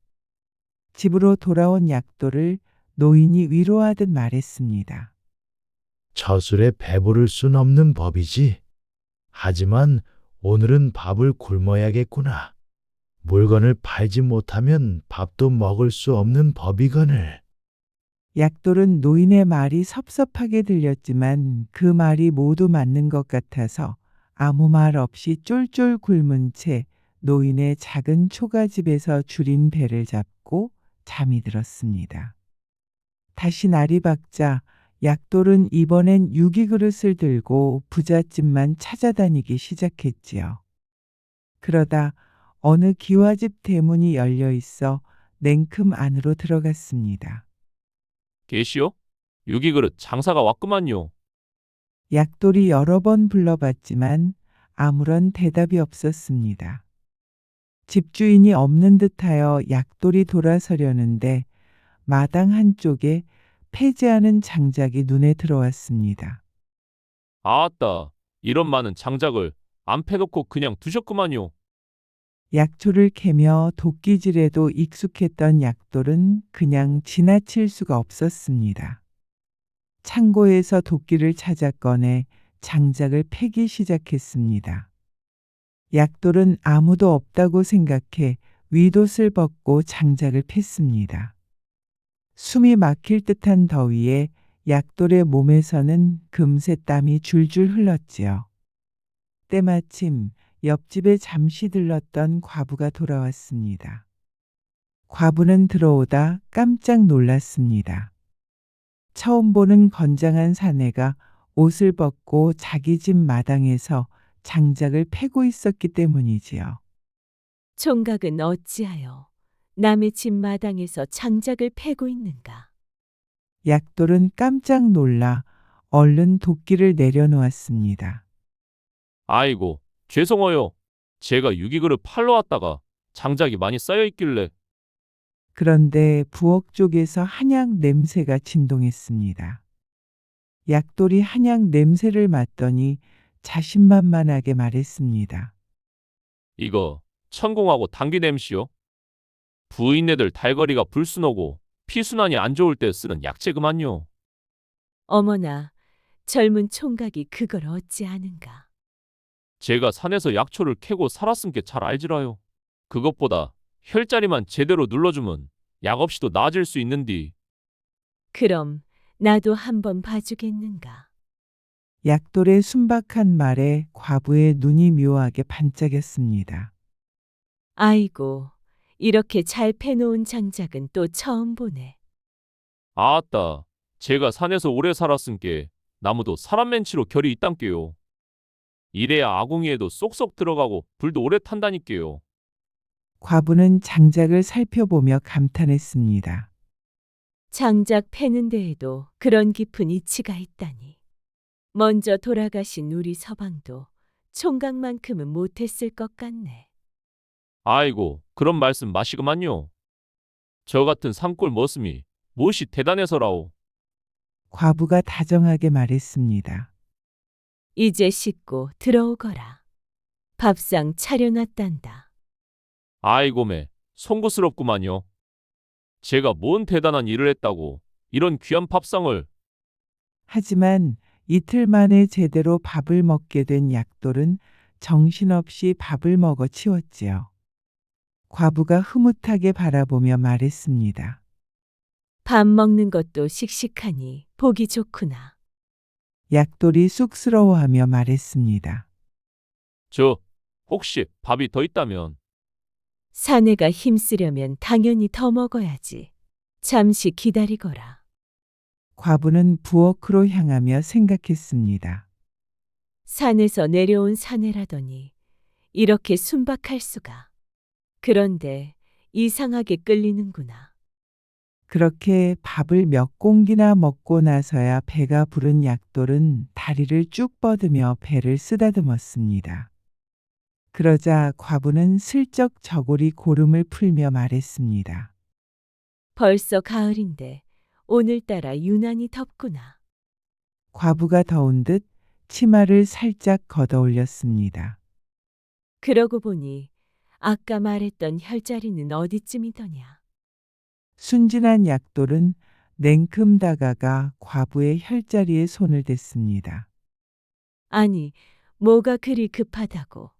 집으로 돌아온 약돌을 노인이 위로하듯 말했습니다. 처술에 배부를 순 없는 법이지. 하지만 오늘은 밥을 굶어야겠구나. 물건을 팔지 못하면 밥도 먹을 수 없는 법이거늘. 약돌은 노인의 말이 섭섭하게 들렸지만 그 말이 모두 맞는 것 같아서 아무 말 없이 쫄쫄 굶은 채 노인의 작은 초가집에서 줄인 배를 잡고 잠이 들었습니다. 다시 날이 밝자 약돌은 이번엔 유기그릇을 들고 부잣집만 찾아다니기 시작했지요. 그러다 어느 기와집 대문이 열려 있어 냉큼 안으로 들어갔습니다. 계시오? 유기그릇 장사가 왔구만요. 약돌이 여러 번 불러봤지만 아무런 대답이 없었습니다. 집주인이 없는 듯하여 약돌이 돌아서려는데 마당 한쪽에 폐지하는 장작이 눈에 들어왔습니다. 아따, 이런 많은 장작을 안 패놓고 그냥 두셨구만요. 약초를 캐며 도끼질에도 익숙했던 약돌은 그냥 지나칠 수가 없었습니다. 창고에서 도끼를 찾아 꺼내 장작을 패기 시작했습니다. 약돌은 아무도 없다고 생각해 윗옷을 벗고 장작을 팼습니다. 숨이 막힐 듯한 더위에 약돌의 몸에서는 금세 땀이 줄줄 흘렀지요. 때마침 옆집에 잠시 들렀던 과부가 돌아왔습니다. 과부는 들어오다 깜짝 놀랐습니다. 처음 보는 건장한 사내가 옷을 벗고 자기 집 마당에서 장작을 패고 있었기 때문이지요. 총각은 어찌하여 남의 집 마당에서 장작을 패고 있는가? 약돌은 깜짝 놀라 얼른 도끼를 내려놓았습니다. 아이고, 죄송해요. 제가 유기그릇 팔러 왔다가 장작이 많이 쌓여 있길래. 그런데 부엌 쪽에서 한약 냄새가 진동했습니다. 약돌이 한약 냄새를 맡더니 자신만만하게 말했습니다. 이거 천공하고 당귀 냄시요. 부인네들 달거리가 불순하고 피순환이 안 좋을 때 쓰는 약재 그만요. 어머나, 젊은 총각이 그걸 어찌 아는가? 제가 산에서 약초를 캐고 살았은 게 잘 알지라요. 그것보다 혈자리만 제대로 눌러주면 약 없이도 나아질 수 있는디. 그럼 나도 한번 봐주겠는가? 약돌의 순박한 말에 과부의 눈이 묘하게 반짝였습니다. 아이고, 이렇게 잘 패놓은 장작은 또 처음 보네. 아따, 제가 산에서 오래 살았은께 나무도 사람 맨치로 결이 있단께요. 이래야 아궁이에도 쏙쏙 들어가고 불도 오래 탄다니께요. 과부는 장작을 살펴보며 감탄했습니다. 장작 패는 데에도 그런 깊은 이치가 있다니. 먼저 돌아가신 우리 서방도 총각만큼은 못했을 것 같네. 아이고, 그런 말씀 마시구만요. 저 같은 산골 머슴이 무엇이 대단해서라오. 과부가 다정하게 말했습니다. 이제 씻고 들어오거라. 밥상 차려놨단다. 아이고매, 송구스럽구만요. 제가 뭔 대단한 일을 했다고 이런 귀한 밥상을. 하지만 이틀 만에 제대로 밥을 먹게 된 약돌은 정신없이 밥을 먹어 치웠지요. 과부가 흐뭇하게 바라보며 말했습니다. 밥 먹는 것도 씩씩하니 보기 좋구나. 약돌이 쑥스러워하며 말했습니다. 저 혹시 밥이 더 있다면. 사내가 힘쓰려면 당연히 더 먹어야지. 잠시 기다리거라. 과부는 부엌으로 향하며 생각했습니다. 산에서 내려온 사내라더니 이렇게 순박할 수가. 그런데 이상하게 끌리는구나. 그렇게 밥을 몇 공기나 먹고 나서야 배가 부른 약돌은 다리를 쭉 뻗으며 배를 쓰다듬었습니다. 그러자 과부는 슬쩍 저고리 고름을 풀며 말했습니다. 벌써 가을인데 오늘따라 유난히 덥구나. 과부가 더운 듯 치마를 살짝 걷어 올렸습니다. 그러고 보니 아까 말했던 혈자리는 어디쯤이더냐. 순진한 약돌은 냉큼 다가가 과부의 혈자리에 손을 댔습니다. 아니, 뭐가 그리 급하다고.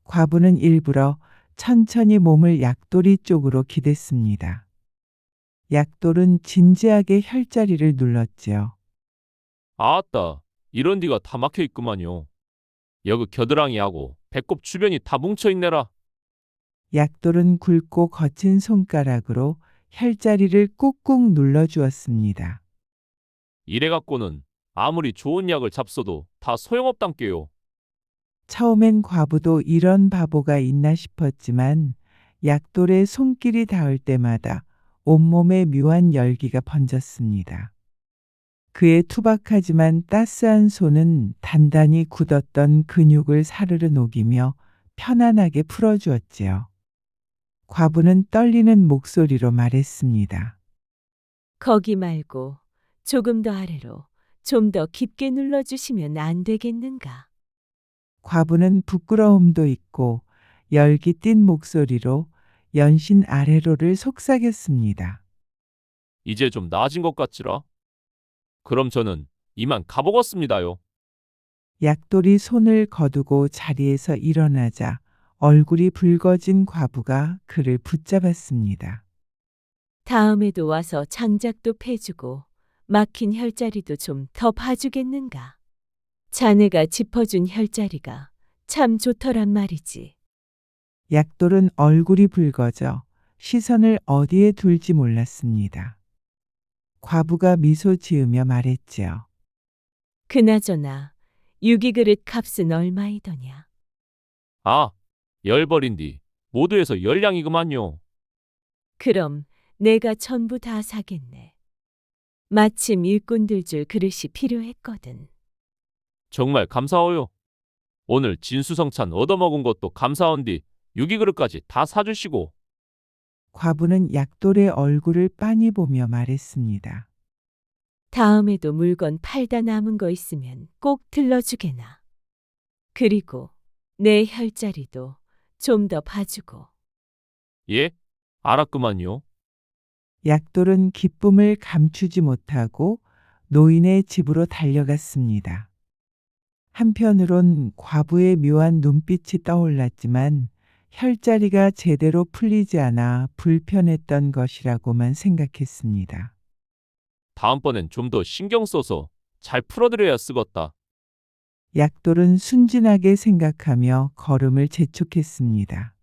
과부는 일부러 천천히 몸을 약돌이 쪽으로 기댔습니다. 약돌은 진지하게 혈자리를 눌렀지요. 아따, 이런 디가 다 막혀 있구만요. 여기 겨드랑이하고 배꼽 주변이 다 뭉쳐 있네라. 약돌은 굵고 거친 손가락으로 혈자리를 꾹꾹 눌러주었습니다. 이래 갖고는 아무리 좋은 약을 잡숴도 다 소용없단께요. 처음엔 과부도 이런 바보가 있나 싶었지만 약돌의 손길이 닿을 때마다 온몸에 묘한 열기가 번졌습니다. 그의 투박하지만 따스한 손은 단단히 굳었던 근육을 사르르 녹이며 편안하게 풀어주었지요. 과부는 떨리는 목소리로 말했습니다. 거기 말고 조금 더 아래로 좀 더 깊게 눌러주시면 안 되겠는가? 과부는 부끄러움도 있고 열기 띤 목소리로 연신 아래로를 속삭였습니다. 이제 좀 나아진 것 같지라. 그럼 저는 이만 가보겠습니다요. 약돌이 손을 거두고 자리에서 일어나자 얼굴이 붉어진 과부가 그를 붙잡았습니다. 다음에도 와서 장작도 패주고 막힌 혈자리도 좀 더 봐주겠는가? 자네가 짚어준 혈자리가 참 좋더란 말이지. 약돌은 얼굴이 붉어져 시선을 어디에 둘지 몰랐습니다. 과부가 미소 지으며 말했지요. 그나저나 유기그릇 값은 얼마이더냐? 아, 열벌인디 모두에서 열량이구만요. 그럼 내가 전부 다 사겠네. 마침 일꾼들 줄 그릇이 필요했거든. 정말 감사해요. 오늘 진수성찬 얻어먹은 것도 감사한디 유기그릇까지 다 사주시고. 과부는 약돌의 얼굴을 빤히 보며 말했습니다. 다음에도 물건 팔다 남은 거 있으면 꼭 들러주게나. 그리고 내 혈자리도 좀 더 봐주고. 예, 알았구만요. 약돌은 기쁨을 감추지 못하고 노인의 집으로 달려갔습니다. 한편으론 과부의 묘한 눈빛이 떠올랐지만 혈자리가 제대로 풀리지 않아 불편했던 것이라고만 생각했습니다. 다음번엔 좀 더 신경 써서 잘 풀어드려야 쓰겄다. 약돌은 순진하게 생각하며 걸음을 재촉했습니다.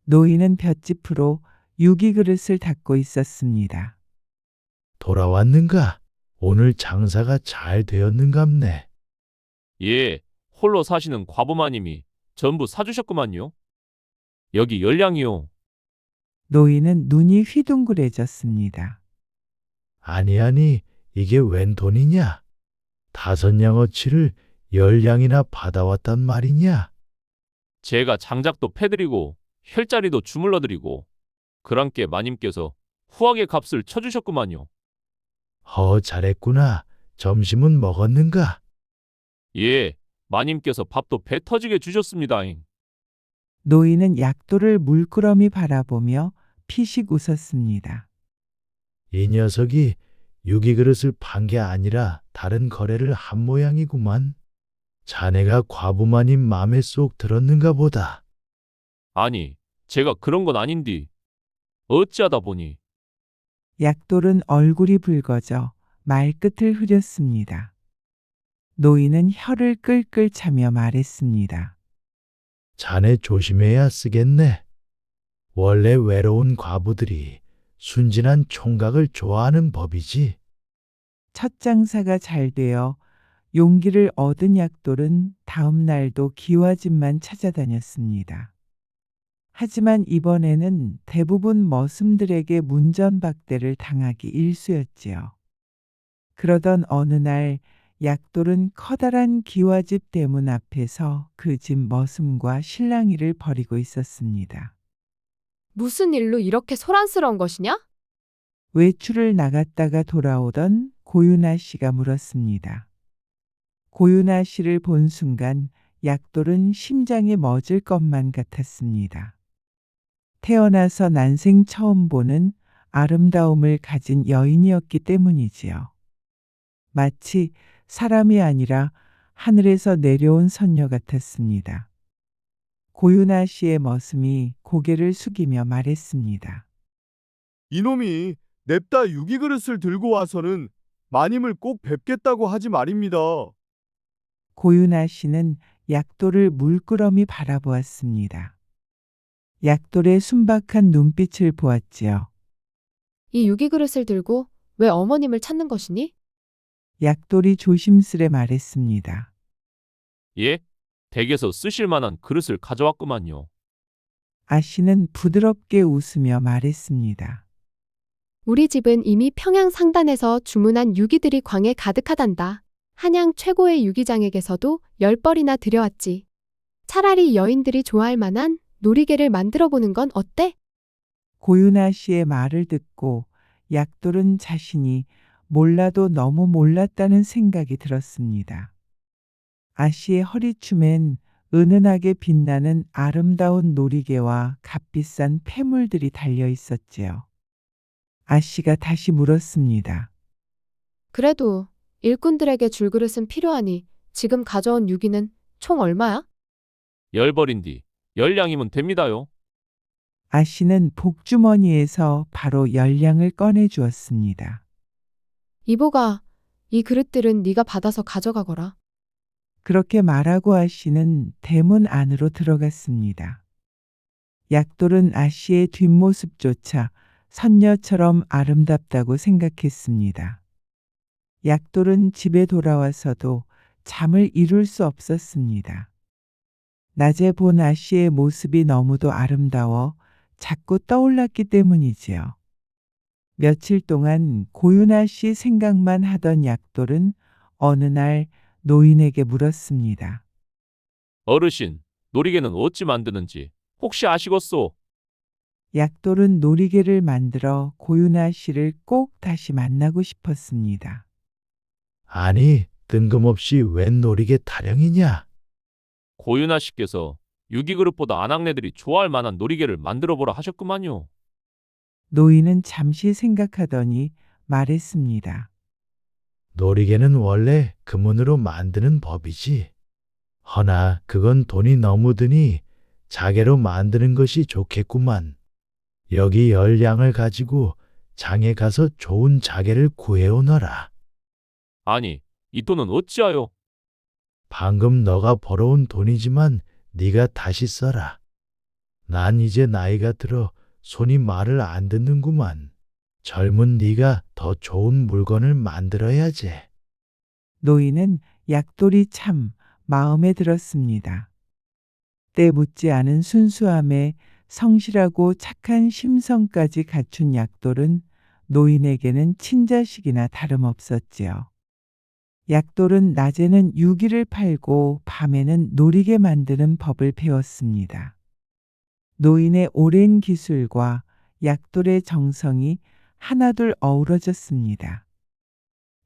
노인은 볏짚으로 유기그릇을 닦고 있었습니다. 돌아왔는가? 오늘 장사가 잘 되었는갑네. 예, 홀로 사시는 과부마님이 전부 사주셨구만요. 여기 열량이요. 노인은 눈이 휘둥그레졌습니다. 아니, 이게 웬 돈이냐? 5양어치를 10양이나 받아왔단 말이냐? 제가 장작도 패드리고 혈자리도 주물러드리고 그랑께 마님께서 후하게 값을 쳐주셨구만요. 잘했구나. 점심은 먹었는가? 예, 마님께서 밥도 배 터지게 주셨습니다잉. 노인은 약돌을 물끄러미 바라보며 피식 웃었습니다. 이 녀석이 유기그릇을 판 게 아니라 다른 거래를 한 모양이구만. 자네가 과부마님 맘에 쏙 들었는가 보다. 아니, 제가 그런 건 아닌디. 어찌하다 보니. 약돌은 얼굴이 붉어져 말끝을 흐렸습니다. 노인은 혀를 끌끌 차며 말했습니다. 자네 조심해야 쓰겠네. 원래 외로운 과부들이 순진한 총각을 좋아하는 법이지. 첫 장사가 잘 되어 용기를 얻은 약돌은 다음 날도 기와집만 찾아다녔습니다. 하지만 이번에는 대부분 머슴들에게 문전박대를 당하기 일쑤였지요. 그러던 어느 날 약돌은 커다란 기와집 대문 앞에서 그 집 머슴과 실랑이를 벌이고 있었습니다. 무슨 일로 이렇게 소란스러운 것이냐? 외출을 나갔다가 돌아오던 고윤아 씨가 물었습니다. 고윤아 씨를 본 순간 약돌은 심장이 멎을 것만 같았습니다. 태어나서 난생 처음 보는 아름다움을 가진 여인이었기 때문이지요. 마치 사람이 아니라 하늘에서 내려온 선녀 같았습니다. 고윤아 씨의 머슴이 고개를 숙이며 말했습니다. 이놈이 냅다 유기그릇을 들고 와서는 마님을 꼭 뵙겠다고 하지 말입니다. 고윤아 씨는 약돌을 물끄러미 바라보았습니다. 약돌의 순박한 눈빛을 보았지요. 이 유기그릇을 들고 왜 어머님을 찾는 것이니? 약돌이 조심스레 말했습니다. 예? 댁에서 쓰실 만한 그릇을 가져왔구만요. 아씨는 부드럽게 웃으며 말했습니다. 우리 집은 이미 평양 상단에서 주문한 유기들이 광에 가득하단다. 한양 최고의 유기장에게서도 10벌이나 들여왔지. 차라리 여인들이 좋아할 만한 놀이개를 만들어 보는 건 어때? 고윤아 씨의 말을 듣고 약돌은 자신이 몰라도 너무 몰랐다는 생각이 들었습니다. 아씨의 허리춤엔 은은하게 빛나는 아름다운 놀이개와 값비싼 폐물들이 달려 있었지요. 아씨가 다시 물었습니다. 그래도 일꾼들에게 줄 그릇은 필요하니 지금 가져온 유기는 총 얼마야? 10벌인디 10량이면 됩니다요. 아씨는 복주머니에서 바로 10량을 꺼내 주었습니다. 이보가, 이 그릇들은 네가 받아서 가져가거라. 그렇게 말하고 아씨는 대문 안으로 들어갔습니다. 약돌은 아씨의 뒷모습조차 선녀처럼 아름답다고 생각했습니다. 약돌은 집에 돌아와서도 잠을 이룰 수 없었습니다. 낮에 본 아씨의 모습이 너무도 아름다워 자꾸 떠올랐기 때문이지요. 며칠 동안 고윤아 씨 생각만 하던 약돌은 어느 날 노인에게 물었습니다. 어르신, 놀이개는 어찌 만드는지 혹시 아시겠소? 약돌은 놀이개를 만들어 고윤아 씨를 꼭 다시 만나고 싶었습니다. 아니, 뜬금없이 웬 놀이개 타령이냐? 고윤아 씨께서 유기그릇보다 아낙네들이 좋아할 만한 놀이개를 만들어 보라 하셨구만요. 노인은 잠시 생각하더니 말했습니다. 놀이개는 원래 금은으로 만드는 법이지. 허나 그건 돈이 너무 드니 자개로 만드는 것이 좋겠구만. 여기 10량을 가지고 장에 가서 좋은 자개를 구해오너라. 아니, 이 돈은 어찌하여? 방금 너가 벌어온 돈이지만 네가 다시 써라. 난 이제 나이가 들어 손이 말을 안 듣는구만. 젊은 네가 더 좋은 물건을 만들어야지. 노인은 약돌이 참 마음에 들었습니다. 때 묻지 않은 순수함에 성실하고 착한 심성까지 갖춘 약돌은 노인에게는 친자식이나 다름없었지요. 약돌은 낮에는 유기를 팔고 밤에는 놀이개 만드는 법을 배웠습니다. 노인의 오랜 기술과 약돌의 정성이 하나둘 어우러졌습니다.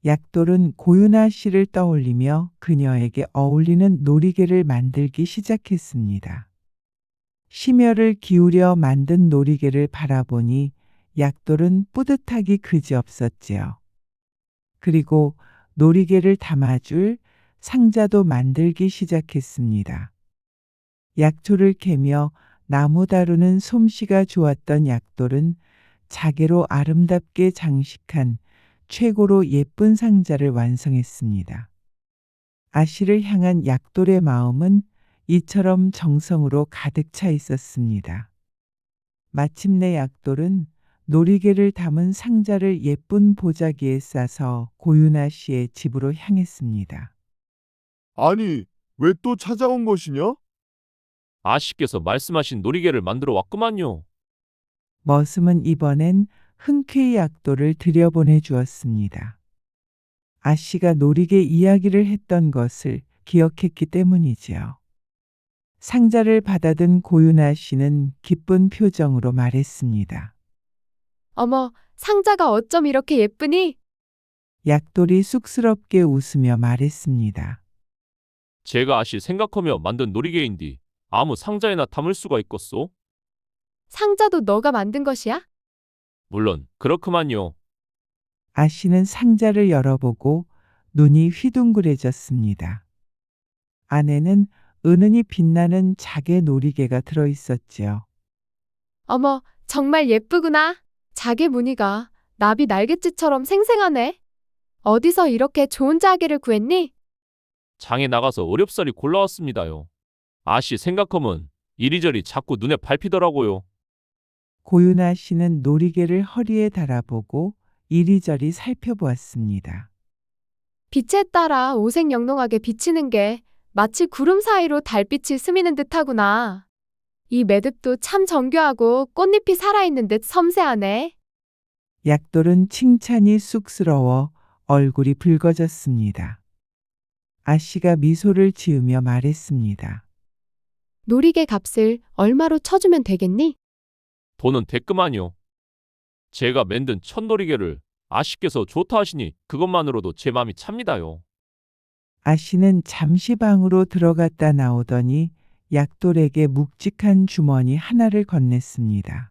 약돌은 고윤아 씨를 떠올리며 그녀에게 어울리는 놀이개를 만들기 시작했습니다. 심혈을 기울여 만든 놀이개를 바라보니 약돌은 뿌듯하기 그지없었지요. 그리고 놀이개를 담아줄 상자도 만들기 시작했습니다. 약초를 캐며 나무 다루는 솜씨가 좋았던 약돌은 자개로 아름답게 장식한 최고로 예쁜 상자를 완성했습니다. 아씨를 향한 약돌의 마음은 이처럼 정성으로 가득 차 있었습니다. 마침내 약돌은 놀이개를 담은 상자를 예쁜 보자기에 싸서 고윤아 씨의 집으로 향했습니다. 아니, 왜 또 찾아온 것이냐? 아씨께서 말씀하신 놀이개를 만들어 왔구만요. 머슴은 이번엔 흔쾌히 약돌을 들여보내 주었습니다. 아씨가 노리개 이야기를 했던 것을 기억했기 때문이지요. 상자를 받아든 고윤아 씨는 기쁜 표정으로 말했습니다. 어머, 상자가 어쩜 이렇게 예쁘니? 약돌이 쑥스럽게 웃으며 말했습니다. 제가 아씨 생각하며 만든 놀이개인디 아무 상자에나 담을 수가 있겠소? 상자도 너가 만든 것이야? 물론 그렇구만요. 아씨는 상자를 열어보고 눈이 휘둥그레졌습니다. 안에는 은은히 빛나는 자개 놀이개가 들어있었지요. 어머, 정말 예쁘구나. 자개 무늬가 나비 날갯짓처럼 생생하네. 어디서 이렇게 좋은 자개를 구했니? 장에 나가서 어렵사리 골라왔습니다요. 아씨 생각하면 이리저리 자꾸 눈에 밟히더라고요. 고윤아 씨는 놀이개를 허리에 달아보고 이리저리 살펴보았습니다. 빛에 따라 오색영롱하게 비치는 게 마치 구름 사이로 달빛이 스미는 듯하구나. 이 매듭도 참 정교하고 꽃잎이 살아있는 듯 섬세하네. 약돌은 칭찬이 쑥스러워 얼굴이 붉어졌습니다. 아씨가 미소를 지으며 말했습니다. 놀이개 값을 얼마로 쳐주면 되겠니? 돈은 대끔하니요. 제가 만든 첫놀이개를 아씨께서 좋다 하시니 그것만으로도 제 마음이 찹니다요. 아씨는 잠시 방으로 들어갔다 나오더니 약돌에게 묵직한 주머니 하나를 건넸습니다.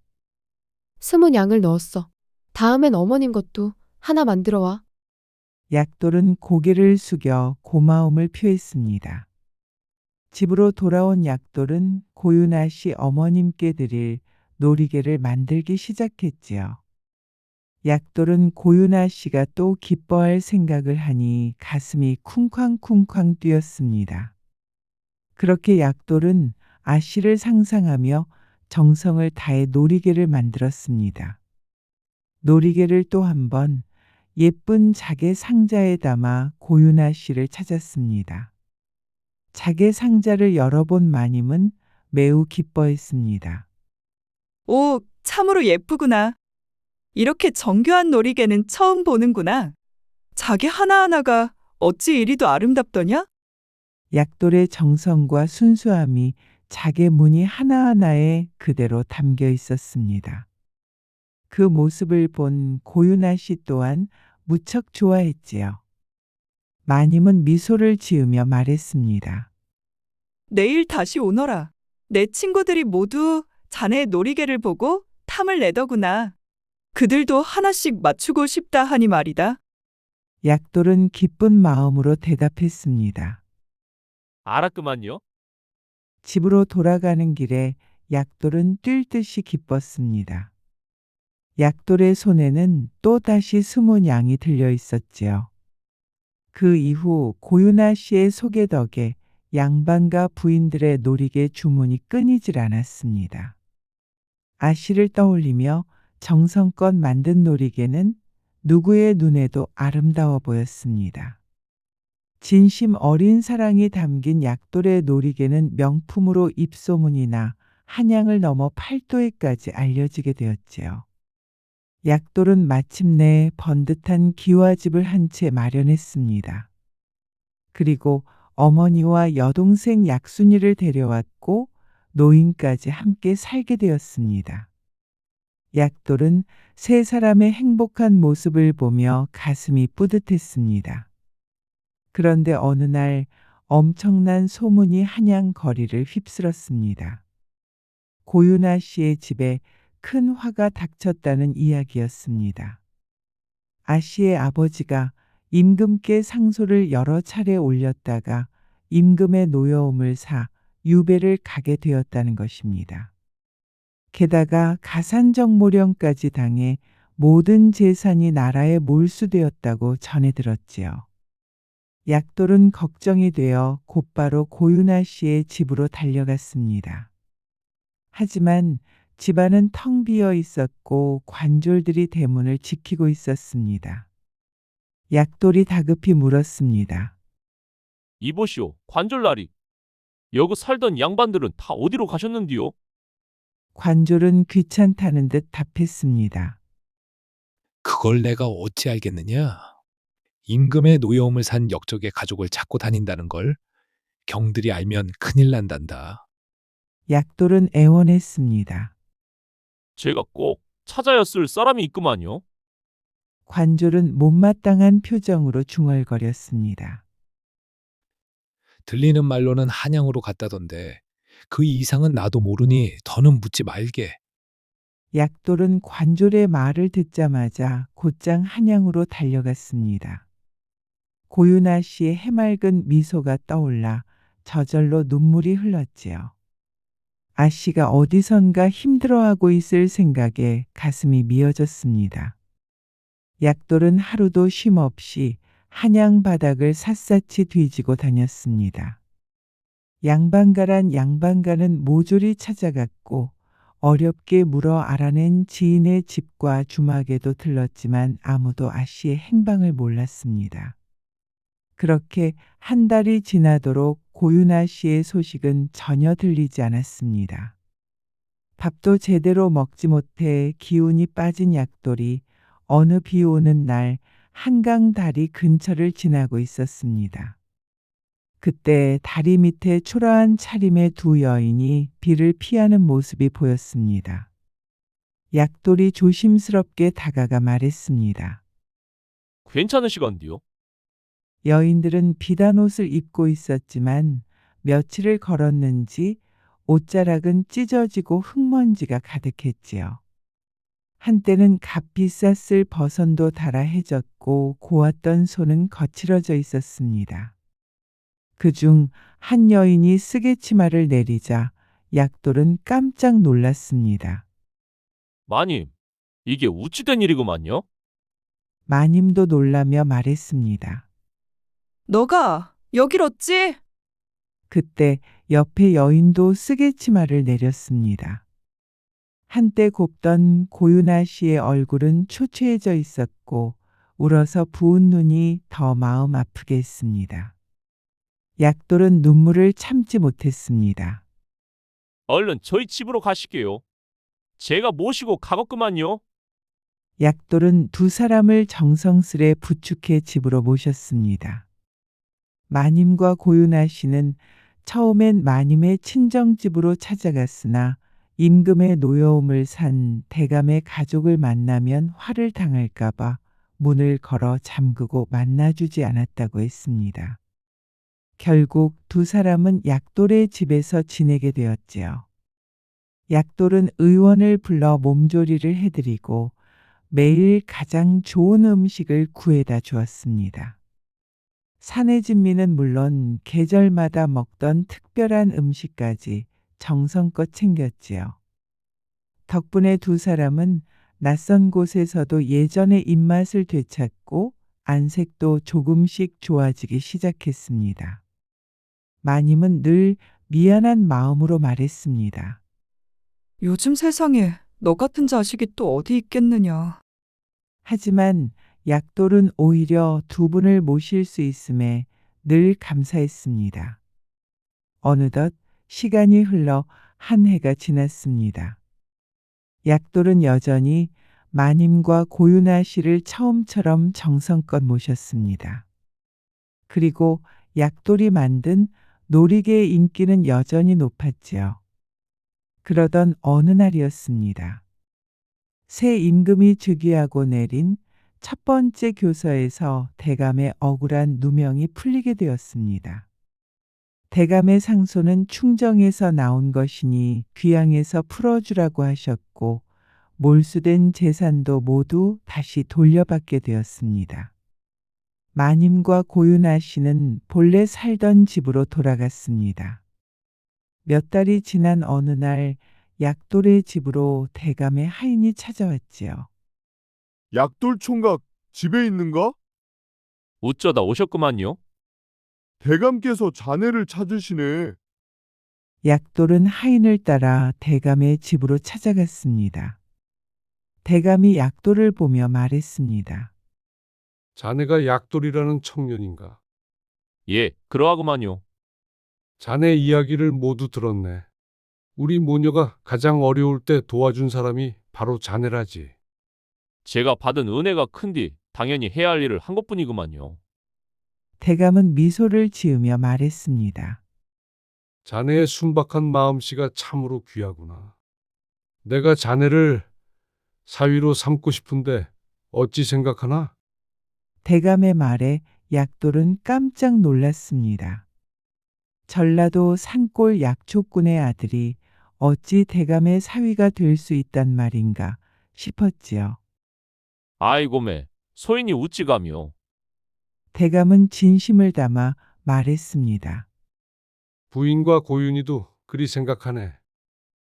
20냥을 넣었어. 다음엔 어머님 것도 하나 만들어 와. 약돌은 고개를 숙여 고마움을 표했습니다. 집으로 돌아온 약돌은 고윤아 씨 어머님께 드릴 놀이개를 만들기 시작했지요. 약돌은 고윤아 씨가 또 기뻐할 생각을 하니 가슴이 쿵쾅쿵쾅 뛰었습니다. 그렇게 약돌은 아씨를 상상하며 정성을 다해 놀이개를 만들었습니다. 놀이개를 또 한 번 예쁜 자개 상자에 담아 고윤아 씨를 찾았습니다. 자개 상자를 열어본 마님은 매우 기뻐했습니다. 오, 참으로 예쁘구나. 이렇게 정교한 놀이개는 처음 보는구나. 자개 하나하나가 어찌 이리도 아름답더냐? 약돌의 정성과 순수함이 자개 무늬 하나하나에 그대로 담겨 있었습니다. 그 모습을 본 고윤아 씨 또한 무척 좋아했지요. 마님은 미소를 지으며 말했습니다. 내일 다시 오너라. 내 친구들이 모두 자네의 놀이개를 보고 탐을 내더구나. 그들도 하나씩 맞추고 싶다 하니 말이다. 약돌은 기쁜 마음으로 대답했습니다. 알았구만요. 집으로 돌아가는 길에 약돌은 뛸 듯이 기뻤습니다. 약돌의 손에는 또다시 20냥이 들려 있었지요. 그 이후 고윤아 씨의 소개 덕에 양반과 부인들의 놀이개 주문이 끊이질 않았습니다. 아씨를 떠올리며 정성껏 만든 놀이개는 누구의 눈에도 아름다워 보였습니다. 진심 어린 사랑이 담긴 약돌의 놀이개는 명품으로 입소문이 나 한양을 넘어 팔도에까지 알려지게 되었지요. 약돌은 마침내 번듯한 기와집을 한 채 마련했습니다. 그리고 어머니와 여동생 약순이를 데려왔고 노인까지 함께 살게 되었습니다. 약돌은 세 사람의 행복한 모습을 보며 가슴이 뿌듯했습니다. 그런데 어느 날 엄청난 소문이 한양 거리를 휩쓸었습니다. 고윤아 씨의 집에 큰 화가 닥쳤다는 이야기였습니다. 아 씨의 아버지가 임금께 상소를 여러 차례 올렸다가 임금의 노여움을 사 유배를 가게 되었다는 것입니다. 게다가 가산정모령까지 당해 모든 재산이 나라에 몰수되었다고 전해 들었지요. 약돌은 걱정이 되어 곧바로 고윤아 씨의 집으로 달려갔습니다. 하지만 집안은 텅 비어 있었고 관졸들이 대문을 지키고 있었습니다. 약돌이 다급히 물었습니다. 이보시오, 관졸나리. 여기 살던 양반들은 다 어디로 가셨는디요? 관졸은 귀찮다는 듯 답했습니다. 그걸 내가 어찌 알겠느냐? 임금의 노여움을 산 역적의 가족을 찾고 다닌다는 걸 경들이 알면 큰일 난단다. 약돌은 애원했습니다. 제가 꼭 찾아야 쓸 사람이 있구만요. 관졸은 못마땅한 표정으로 중얼거렸습니다. 들리는 말로는 한양으로 갔다던데 그 이상은 나도 모르니 더는 묻지 말게. 약돌은 관졸의 말을 듣자마자 곧장 한양으로 달려갔습니다. 고윤아 씨의 해맑은 미소가 떠올라 저절로 눈물이 흘렀지요. 아씨가 어디선가 힘들어하고 있을 생각에 가슴이 미어졌습니다. 약돌은 하루도 쉼없이 한양 바닥을 샅샅이 뒤지고 다녔습니다. 양반가란 양반가는 모조리 찾아갔고 어렵게 물어 알아낸 지인의 집과 주막에도 들렀지만 아무도 아씨의 행방을 몰랐습니다. 그렇게 한 달이 지나도록 고윤아 씨의 소식은 전혀 들리지 않았습니다. 밥도 제대로 먹지 못해 기운이 빠진 약돌이 어느 비 오는 날 한강 다리 근처를 지나고 있었습니다. 그때 다리 밑에 초라한 차림의 두 여인이 비를 피하는 모습이 보였습니다. 약돌이 조심스럽게 다가가 말했습니다. 괜찮으시건디요? 여인들은 비단 옷을 입고 있었지만 며칠을 걸었는지 옷자락은 찢어지고 흙먼지가 가득했지요. 한때는 값 비쌌을 버선도 달아해졌고 고왔던 손은 거칠어져 있었습니다. 그중 한 여인이 쓰개치마를 내리자 약돌은 깜짝 놀랐습니다. 마님, 이게 우찌된 일이구만요. 마님도 놀라며 말했습니다. 너가 여길 어찌? 그때 옆에 여인도 쓰개치마를 내렸습니다. 한때 곱던 고윤아 씨의 얼굴은 초췌해져 있었고 울어서 부은 눈이 더 마음 아프게 했습니다. 약돌은 눈물을 참지 못했습니다. 얼른 저희 집으로 가시게요. 제가 모시고 가겠구만요. 약돌은 두 사람을 정성스레 부축해 집으로 모셨습니다. 마님과 고윤아 씨는 처음엔 마님의 친정집으로 찾아갔으나 임금의 노여움을 산 대감의 가족을 만나면 화를 당할까봐 문을 걸어 잠그고 만나주지 않았다고 했습니다. 결국 두 사람은 약돌의 집에서 지내게 되었지요. 약돌은 의원을 불러 몸조리를 해드리고 매일 가장 좋은 음식을 구해다 주었습니다. 사내 진미는 물론 계절마다 먹던 특별한 음식까지 정성껏 챙겼지요. 덕분에 두 사람은 낯선 곳에서도 예전의 입맛을 되찾고 안색도 조금씩 좋아지기 시작했습니다. 마님은 늘 미안한 마음으로 말했습니다. 요즘 세상에 너 같은 자식이 또 어디 있겠느냐. 하지만 약돌은 오히려 두 분을 모실 수 있음에 늘 감사했습니다. 어느덧 시간이 흘러 한 해가 지났습니다. 약돌은 여전히 마님과 고윤아 씨를 처음처럼 정성껏 모셨습니다. 그리고 약돌이 만든 놀이개의 인기는 여전히 높았지요. 그러던 어느 날이었습니다. 새 임금이 즉위하고 내린 첫 번째 교서에서 대감의 억울한 누명이 풀리게 되었습니다. 대감의 상소는 충정에서 나온 것이니 귀양에서 풀어주라고 하셨고 몰수된 재산도 모두 다시 돌려받게 되었습니다. 마님과 고윤아 씨는 본래 살던 집으로 돌아갔습니다. 몇 달이 지난 어느 날 약돌의 집으로 대감의 하인이 찾아왔지요. 약돌 총각 집에 있는가? 어쩌다 오셨구만요. 대감께서 자네를 찾으시네. 약돌은 하인을 따라 대감의 집으로 찾아갔습니다. 대감이 약돌을 보며 말했습니다. 자네가 약돌이라는 청년인가? 예, 그러하구만요. 자네 이야기를 모두 들었네. 우리 모녀가 가장 어려울 때 도와준 사람이 바로 자네라지. 제가 받은 은혜가 큰디 당연히 해야 할 일을 한 것뿐이구만요. 대감은 미소를 지으며 말했습니다. 자네의 순박한 마음씨가 참으로 귀하구나. 내가 자네를 사위로 삼고 싶은데 어찌 생각하나? 대감의 말에 약돌은 깜짝 놀랐습니다. 전라도 산골 약초꾼의 아들이 어찌 대감의 사위가 될 수 있단 말인가 싶었지요. 아이고매, 소인이 우찌가며. 대감은 진심을 담아 말했습니다. 부인과 고윤이도 그리 생각하네.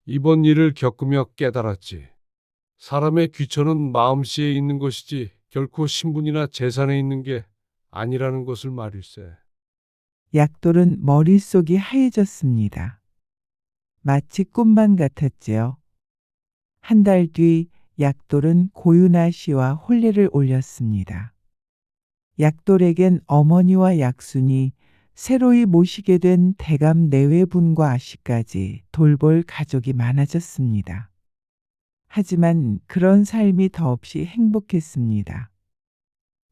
이번 일을 겪으며 깨달았지. 사람의 귀천은 마음씨에 있는 것이지 결코 신분이나 재산에 있는 게 아니라는 것을 말일세. 약돌은 머릿속이 하얘졌습니다. 마치 꿈만 같았지요. 한 달 뒤 약돌은 고윤아 씨와 혼례를 올렸습니다. 약돌에겐 어머니와 약순이 새로이 모시게 된 대감 내외분과 아씨까지 돌볼 가족이 많아졌습니다. 하지만 그런 삶이 더없이 행복했습니다.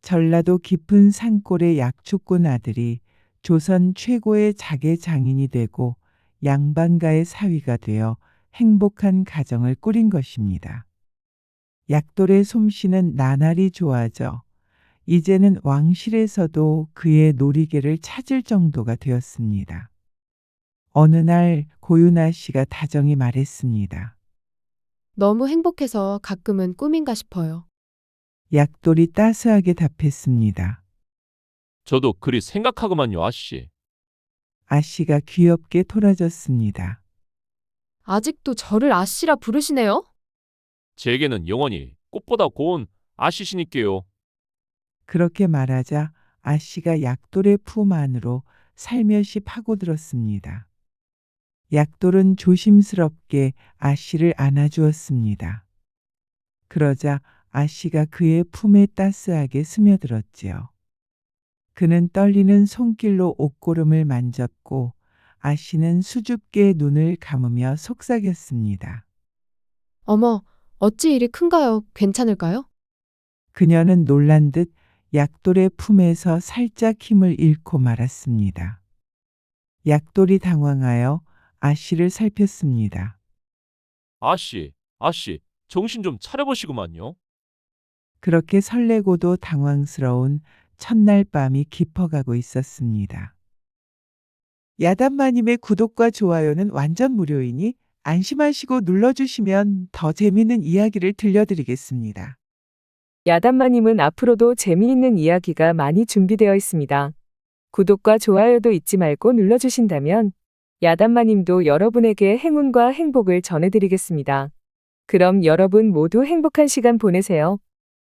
전라도 깊은 산골의 약초꾼 아들이 조선 최고의 자개 장인이 되고 양반가의 사위가 되어 행복한 가정을 꾸린 것입니다. 약돌의 솜씨는 나날이 좋아져 이제는 왕실에서도 그의 놀이개를 찾을 정도가 되었습니다. 어느 날 고윤아 씨가 다정히 말했습니다. 너무 행복해서 가끔은 꿈인가 싶어요. 약돌이 따스하게 답했습니다. 저도 그리 생각하구만요, 아씨. 아씨가 귀엽게 토라졌습니다. 아직도 저를 아씨라 부르시네요? 제게는 영원히 꽃보다 고운 아씨시니께요. 그렇게 말하자 아씨가 약돌의 품 안으로 살며시 파고들었습니다. 약돌은 조심스럽게 아씨를 안아주었습니다. 그러자 아씨가 그의 품에 따스하게 스며들었지요. 그는 떨리는 손길로 옷고름을 만졌고 아씨는 수줍게 눈을 감으며 속삭였습니다. 어머, 어찌 일이 큰가요? 괜찮을까요? 그녀는 놀란 듯 약돌의 품에서 살짝 힘을 잃고 말았습니다. 약돌이 당황하여 아씨를 살폈습니다. 아씨, 정신 좀 차려보시구만요. 그렇게 설레고도 당황스러운 첫날 밤이 깊어가고 있었습니다. 야단마님의 구독과 좋아요는 완전 무료이니 안심하시고 눌러주시면 더 재미있는 이야기를 들려드리겠습니다. 야단마님은 앞으로도 재미있는 이야기가 많이 준비되어 있습니다. 구독과 좋아요도 잊지 말고 눌러주신다면 야단마님도 여러분에게 행운과 행복을 전해드리겠습니다. 그럼 여러분 모두 행복한 시간 보내세요.